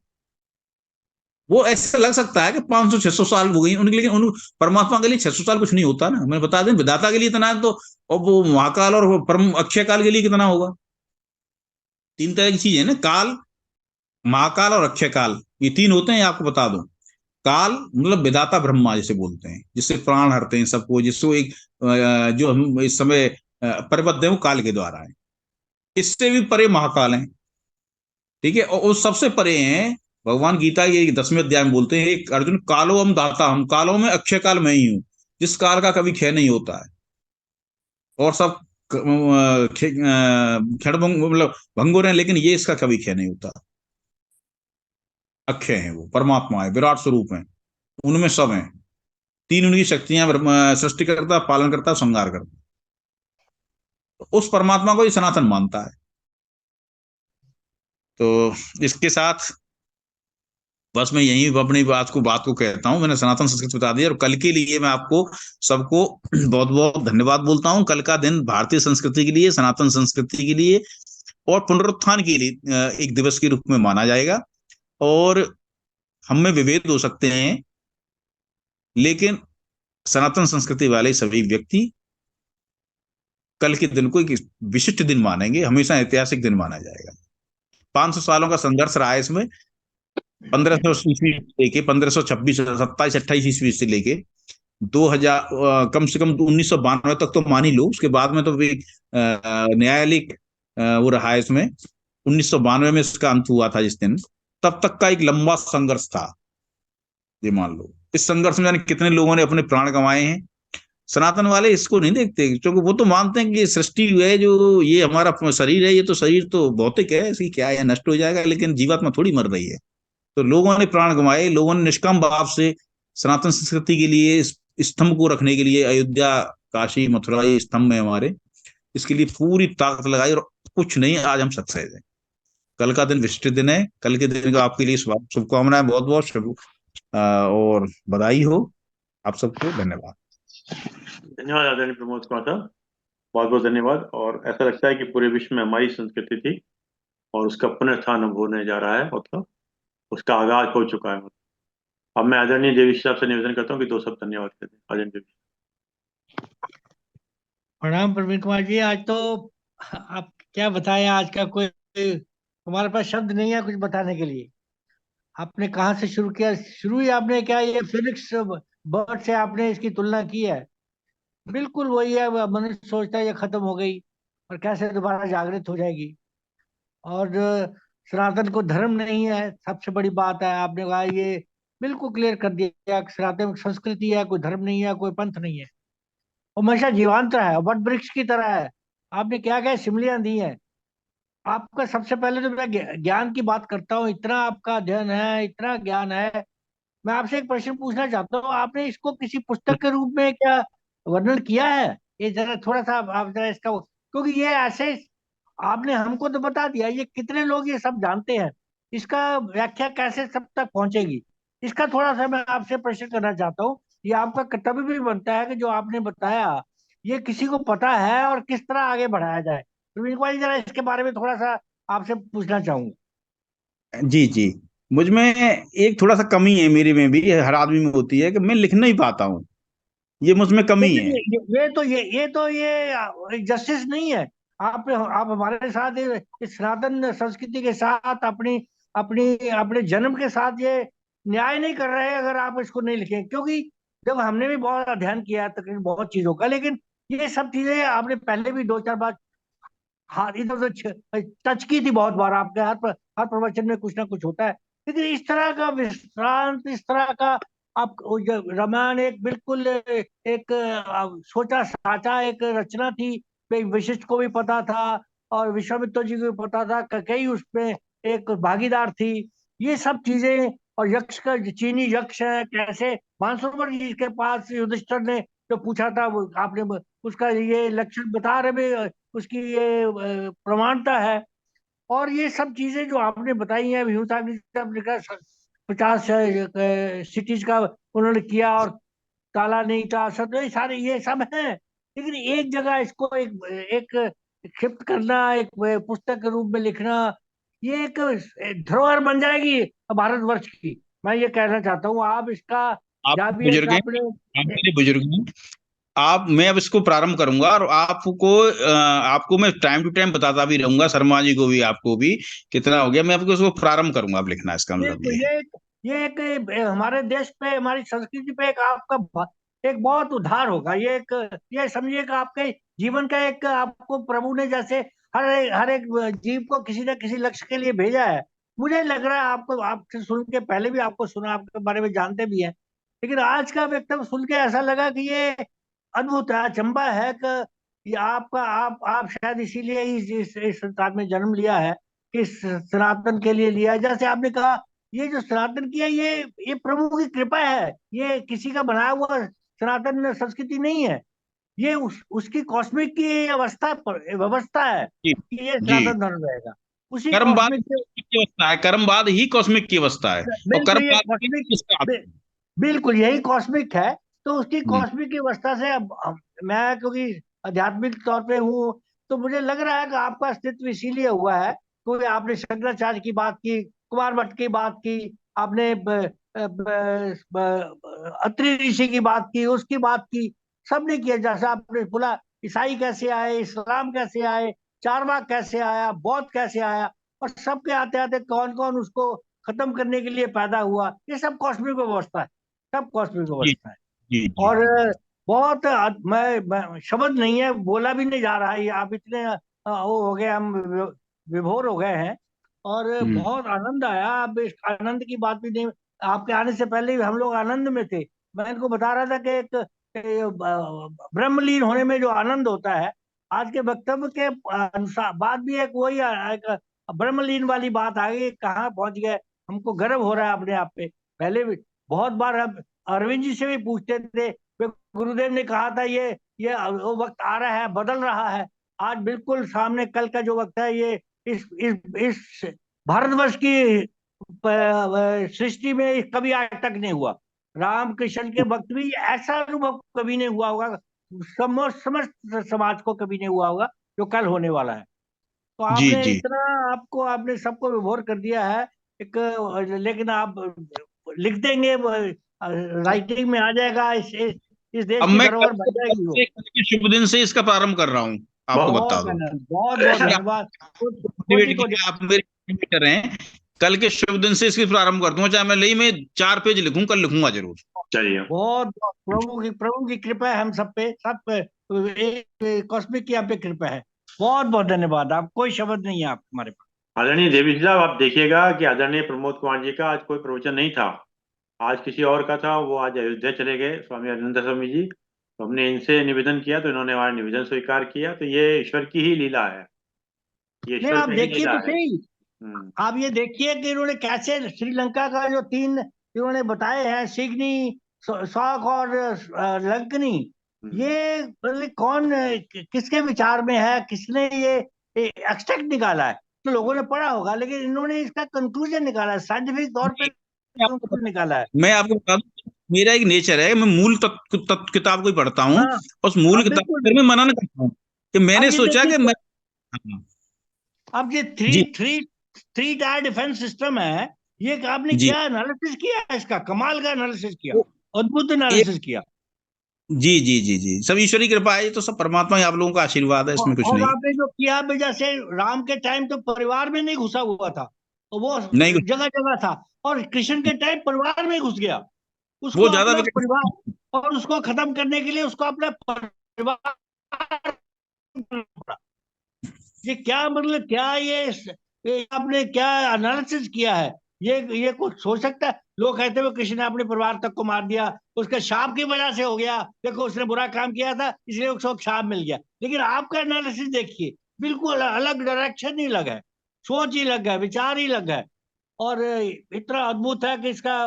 वो ऐसा लग सकता है कि 500-600 साल हो गई उनके, लेकिन उन परमात्मा के लिए 600 साल कुछ नहीं होता ना। मैं बता दें, विधाता के लिए इतना है, तो और वो महाकाल और परम अक्षय काल के लिए कितना होगा। तीन तरह की चीज है ना, काल, महाकाल और अक्षय काल, ये तीन होते हैं, आपको बता दूं। काल मतलब विधाता ब्रह्मा जिसे बोलते हैं, जिससे प्राण हरते हैं सबको, जिसको एक जो हम इस समय परिबद्ध है वो काल के द्वारा है। इससे भी परे महाकाल है। ठीक है। और उस सबसे परे हैं भगवान गीता के 10वें अध्याय में बोलते हैं, एक अर्जुन कालो हम दाता, हम कालों में अक्षय काल में ही हूँ, जिस काल का कभी क्षय नहीं होता है। और सब क्षण मतलब भंगुर है, लेकिन ये इसका कभी क्षय नहीं होता। अक्षय है, वो परमात्मा है, विराट स्वरूप है, उनमें सब है। तीन उनकी शक्तियां, सृष्टि करता, पालन करता, संहार करता। तो उस परमात्मा को ही सनातन मानता है। तो इसके साथ बस मैं यही अपनी बात को कहता हूँ। मैंने सनातन संस्कृति बता दी, और कल के लिए मैं आपको सबको बहुत बहुत धन्यवाद बोलता हूँ। कल का दिन भारतीय संस्कृति के लिए, सनातन संस्कृति के लिए और पुनरुत्थान के लिए एक दिवस के रूप में माना जाएगा। और हम में विभेद हो सकते हैं, लेकिन सनातन संस्कृति वाले सभी व्यक्ति कल के दिन को एक विशिष्ट दिन मानेंगे, हमेशा ऐतिहासिक दिन माना जाएगा। 500 सालों का संघर्ष रहा है इसमें। 1500 ईस्वी से लेके 1526, 27, 28 ईस्वी से लेके 2000, कम से कम 1992 तक तो मान ही लो। उसके बाद में तो न्यायालयिक वो रहा है इसमें। 1992 में इसका अंत हुआ था जिस दिन, तब तक का एक लंबा संघर्ष था। ये मान लो, इस संघर्ष में जाने कितने लोगों ने अपने प्राण गंवाए हैं। सनातन वाले इसको नहीं देखते, क्योंकि वो तो मानते हैं कि सृष्टि है, जो ये हमारा शरीर है, ये तो शरीर तो भौतिक है, इसकी क्या है, नष्ट हो जाएगा, लेकिन जीवात्मा थोड़ी मर रही है। तो लोगों ने प्राण गंवाए, लोगों ने निष्काम भाव से सनातन संस्कृति के लिए, इस स्तंभ को रखने के लिए, अयोध्या, काशी, मथुरा, ये स्तंभ है हमारे, इसके लिए पूरी ताकत लगाई, और कुछ नहीं, आज हम सक्सेस हैं। कल का दिन विशिष्ट दिन है। कल के दिन का आपके लिए शुभकामनाएं, बहुत बहुत शुभ और बधाई हो आप सबको। धन्यवाद। धन्यवाद आदरणीय प्रमोद कुमार साहब, बहुत बहुत धन्यवाद। और ऐसा लगता है कि पूरे विश्व में हमारी संस्कृति थी और उसका पुनरुत्थान अब होने जा रहा है, मतलब उसका आगाज हो चुका है। अब मैं आदरणीय देवी साहब से निवेदन करता हूँ कि दो शब्द धन्यवाद कहते हैं। आदरणीय देवी। प्रणाम प्रवीण कुमार जी। आज तो आप क्या बताएं, आज का कोई हमारे पास शब्द नहीं है कुछ बताने के लिए। आपने कहाँ से शुरू किया, शुरू ही आपने क्या ये फिनिक्स बर्ड से आपने इसकी तुलना की है। बिल्कुल वही है, मनुष्य सोचता है ये खत्म हो गई और कैसे दोबारा जागृत हो जाएगी। और सनातन को धर्म नहीं है, सबसे बड़ी बात है। आपने कहा ये बिल्कुल क्लियर कर दिया, सनातन संस्कृति है, कोई धर्म नहीं है, कोई पंथ नहीं है। वो हमेशा जीवांत है, वट वृक्ष की तरह है। आपने क्या क्या सिमलियां दी हैं, आपका सबसे पहले तो मैं ज्ञान की बात करता हूँ। इतना आपका अध्ययन है, इतना ज्ञान है। मैं आपसे एक प्रश्न पूछना चाहता हूँ, आपने इसको किसी पुस्तक के रूप में क्या वर्णन किया है? ये जरा थोड़ा सा आप जरा इसका, क्योंकि ये ऐसे आपने हमको तो बता दिया, ये कितने लोग ये सब जानते हैं, इसका व्याख्या कैसे सब तक पहुंचेगी? इसका थोड़ा सा मैं आपसे प्रश्न करना चाहता हूँ। ये आपका कर्तव्य भी बनता है कि जो आपने बताया ये किसी को पता है और किस तरह आगे बढ़ाया जाए। प्रवीण कुमार जी, जरा इसके बारे में थोड़ा सा आपसे पूछना चाहूंगा। जी जी। मुझ में एक थोड़ा सा कमी है, मेरे में भी, हर आदमी में होती है, कि मैं लिख नहीं पाता हूँ। ये मुझ में कमी लेकिन है। ये जस्टिस नहीं है। आप हमारे साथ इस सनातन संस्कृति के साथ अपनी अपनी अपने जन्म के साथ ये न्याय नहीं कर रहे अगर आप इसको नहीं लिखें। क्योंकि जब हमने भी बहुत अध्ययन किया है तकरीबन बहुत चीजों का, लेकिन ये सब चीजें आपने पहले भी दो चार बार हाथ इधर उधर टच की थी बहुत बार। आपके हर प्रवचन में कुछ ना कुछ होता है, लेकिन इस तरह का विश्रांत, इस तरह का आप रामायण एक बिल्कुल एक सोचा साचा एक रचना थी। वशिष्ठ को भी पता था और विश्वामित्र जी को भी पता था, कई उसमें एक भागीदार थी। ये सब चीजें, और यक्ष का चीनी यक्ष है कैसे, मानसरोवर जी के पास युधिष्ठिर ने जो पूछा था वो आपने उसका ये लक्षण बता रहे भी, उसकी ये प्रमाणता है। और ये सब चीजें जो आपने बताई हैं, व्यू साहब ने आपने कहा 50 सिटीज का उन्होंने किया और ताला नहीं था सब, ये सारे ये सब हैं। लेकिन एक जगह इसको एक एक क्षिप्त करना, एक पुस्तक के रूप में लिखना, ये एक धरोहर बन जाएगी भारतवर्ष की। मैं ये कहना चाहता हूँ, आप इसका आप जहाँ भी एक बुजुर्ग हैं, आपने आप मेरे बुजुर्ग हैं। आप मैं अब इसको प्रारंभ करूंगा, और आपको मैं टाइम टू टाइम बताता भी रहूंगा, शर्मा जी को भी, आपको भी, कितना हो गया। मैं आपको इसको प्रारंभ करूंगा अब लिखना, इसका मतलब बिल्कुल, ये है। ये एक हमारे देश पे, हमारी संस्कृति पे एक आपका एक बहुत उद्धार होगा। ये एक, ये समझिए कि आपके जीवन का एक, आपको प्रभु ने जैसे हर एक जीव को किसी न किसी लक्ष्य के लिए भेजा है। मुझे लग रहा है आपको, आपसे सुन के, पहले भी आपको सुना, आपके बारे में जानते भी हैं, लेकिन आज का व्यक्ति सुन के ऐसा लगा कि ये अद्भुत है, अचंबा है कि ये आपका आप शायद इसीलिए इस संसार में जन्म लिया है, कि इस सनातन के लिए लिया है। जैसे आपने कहा, ये जो सनातन की है, ये प्रभु की कृपा है, ये किसी का बनाया हुआ सनातन संस्कृति नहीं है। ये उसकी कॉस्मिक की व्यवस्था है जी कि ये जी। सनातन धर्म रहेगा। उसी कर्मवाद कॉस्मिक से, की अवस्था है, कर्मवाद ही कॉस्मिक की अवस्था है, और बिल्कुल ये कर्मवाद कॉस्मिक, ही इसका बिल्कुल यही कॉस्मिक है। तो उसकी हम्म, कॉस्मिक की अवस्था से मैं क्योंकि आध्यात्मिक तौर पे हूँ, तो मुझे लग रहा है कि आपका अस्तित्व इसीलिए हुआ है, क्योंकि आपने शंकराचार्य की बात की, कुमार भट्ट की बात की, आपने अत्रि ऋषि की बात की, उसकी बात की, सबने किया। जैसे आपने बोला ईसाई कैसे आए, इस्लाम कैसे आए, चारवाक कैसे आया, बौद्ध कैसे आया, और सबके आते आते कौन कौन उसको खत्म करने के लिए पैदा हुआ, ये सब कॉस्मिक व्यवस्था है, सब कॉस्मिक जी व्यवस्था है। जी जी और जी। बहुत मैं शब्द नहीं है, बोला भी नहीं जा रहा है, ये आप इतने वो हो गए, हम विभोर हो गए हैं। और हम्म, बहुत आनंद आया। अब इस आनंद की बात भी नहीं, आपके आने से पहले ही हम लोग आनंद में थे। मैं इनको बता रहा था कि एक ब्रह्मलीन होने में जो आनंद होता है, आज के वक्तव्य के अनुसार बात भी एक वही एक ब्रह्मलीन वाली बात आ गई, कहाँ पहुंच गए। हमको गर्व हो रहा है अपने आप पे। पहले भी बहुत बार हम अरविंद जी से भी पूछते थे, वे गुरुदेव ने कहा था ये वो वक्त आ रहा है, बदल रहा है। आज बिल्कुल सामने कल का जो वक्त है, ये इस भारतवर्ष की सृष्टि में कभी आज तक नहीं हुआ। राम कृष्ण के वक्त भी ऐसा अनुभव कभी नहीं हुआ होगा, समस्त समाज को कभी नहीं हुआ होगा जो कल होने वाला है। तो जी आपने जी। इतना, आपको आपने सबको विभोर कर दिया है एक। लेकिन आप लिख देंगे, राइटिंग में आ जाएगा, इस देश अब की मैं धरोहर बन जाएगी वो। कल के शुभ दिन से इसका प्रारंभ कर रहा हूँ, आपको बता बहुत दूं। आनंद, बहुत बहुत कि धन्यवाद। कोटि मोटिवेट कोटि। किया, आप मेरे मोटिवेटर हैं। कल के शुभ दिन से इसकी प्रारंभ कर दूंगा, चाहे मैं 4 पेज लिखूं, कल लिखूंगा जरूर। चलिए। बहुत बहुत प्रभु की कृपा है हम सब पे, सब पे, एक कॉस्मिक की आप पे कृपा है। बहुत बहुत धन्यवाद। आप कोई शब्द नहीं है आप हमारे पास। आदरणीय देवी साहब, आप देखिएगा कि आदरणीय प्रमोद कुमार जी का आज कोई प्रवचन नहीं था, आज किसी और का था। वो आज अयोध्या चले गए, स्वामी अरविंद स्वामी जी। तो हमने इनसे निवेदन किया, तो इन्होंने हमारा निवेदन स्वीकार किया। तो ये ईश्वर की ही लीला है। ये नहीं, शुल्क आप ही देखिए लेना तो है। सही, आप ये देखिए कि इन्होंने कैसे श्रीलंका का जो 3 इन्होंने बताए हैं, सिग्नी, शॉक और लंकनी, ये मतलब कौन किसके विचार में है, किसने ये एक्सट्रैक्ट निकाला है? तो लोगों ने पढ़ा होगा, लेकिन इन्होंने इसका कंक्लूजन निकाला है, साइंटिफिक तौर पे कंक्लूजन निकाला है। मैं आपको बता दूं, मेरा एक नेचर है, मैं मूल तत्व किताब को ही पढ़ता हूँ, हाँ, उस मूल किताब बिल्कुल पर मैं बिल्कुल। मनन करता हूँ कि मैंने अब ये सोचा कि देखिए, मैं। हाँ, अब ये जी थ्री टायर डिफेंस सिस्टम है, ये आपने जी। क्या एनालिसिस किया है इसका? कमाल का एनालिसिस किया, वो अद्भुत एक, एनालिसिस किया। जी जी जी जी, सब ईश्वरी कृपा है, ये तो सब परमात्मा ही, आप लोगों का आशीर्वाद है, इसमें कुछ और नहीं। आपने जो किया भी, जैसे राम के टाइम तो परिवार में नहीं घुसा हुआ था, तो वो नहीं, जगह जगह था, और कृष्ण के टाइम परिवार में घुस गया, उसको वो ज्यादा अपना विकट। परिवार, और उसको खत्म करने के लिए उसको अपना परिवार, ये क्या मतलब, क्या ये आपने क्या एनालिसिस किया है? ये कुछ सोच सकता है? लोग कहते हैं कृष्ण ने अपने परिवार तक को मार दिया, उसके शाप की वजह से हो गया, देखो उसने बुरा काम किया था इसलिए उसको शाप मिल गया। लेकिन आपका एनालिसिस देखिए, बिल्कुल अलग डायरेक्शन ही लगा है, सोच ही लग है, विचार ही लग है, और इतना अद्भुत है कि इसका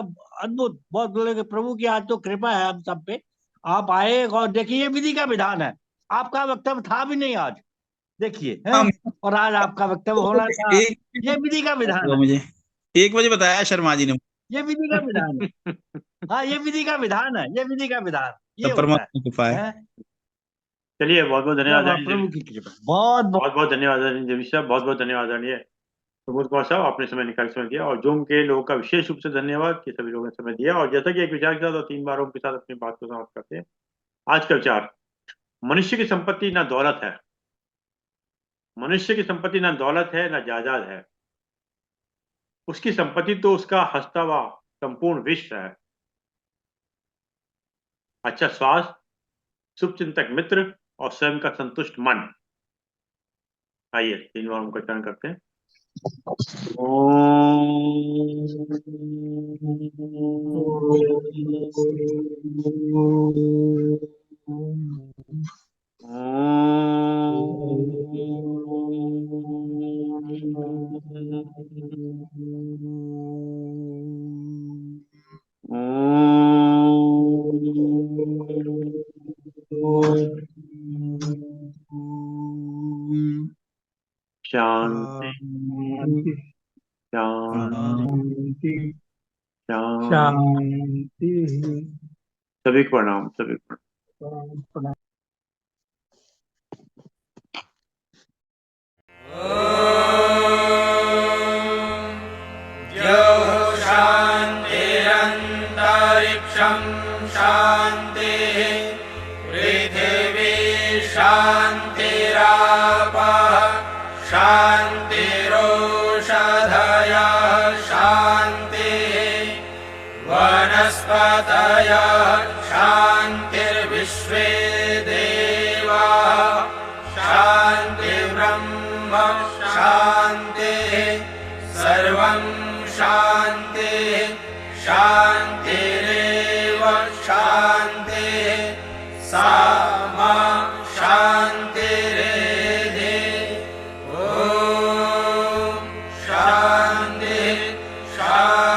अद्भुत, बहुत बोले कि प्रभु की आज तो कृपा है हम सब पे। आप आए और देखिए, ये विधि का विधान है, आपका वक्तव्य था भी नहीं आज, देखिए हैं, हाँ, और आज आपका वक्तव्य होना था। एक ये विधि का विधान है, मुझे 1 बजे बताया शर्मा जी ने। ये विधि का विधान है। हाँ, ये विधि का विधान है, ये विधि का विधान, ये सब होता है, परमात्मा की कृपा है। हैं? चलिए, बहुत बहुत धन्यवाद प्रभु की कृपा, बहुत बहुत। बहुत बहुत धन्यवाद जमीश साहब, बहुत बहुत धन्यवाद आदरणीय प्रमोद कुमार साहब, आपने समय निकाल समय दिया, और जूम के लोगों का विशेष रूप से धन्यवाद कि सभी लोगों ने समय दिया। और जैसा कि एक विचार के साथ और 3 बारों के साथ अपनी बात को समाप्त करते हैं, आज का विचार, मनुष्य की संपत्ति ना दौलत है, मनुष्य की संपत्ति ना दौलत है ना जायदाद है, उसकी संपत्ति तो उसका हंसता हुआ संपूर्ण विश्व है। अच्छा स्वास्थ्य, शुभचिंतक मित्र और स्वयं का संतुष्ट मन। आइए 3 बार उनका चरण करते हैं। शांति शांति शांति। सभी को प्रणाम, सभी को प्रणाम। शान्तिरन्तरिक्षं शान्तिः पृथिवी शान्तिरापः शान्तिरोषधयः शान्तिः वनस्पतयः शान्तिर्विश्वे देवाः शान्तिर्ब्रह्म शान्तिः सर्वं शान्तिः शान्तिरेव शान्तिः सा मा शान्तिरेधि। ॐ शान्तिः शान्तिः।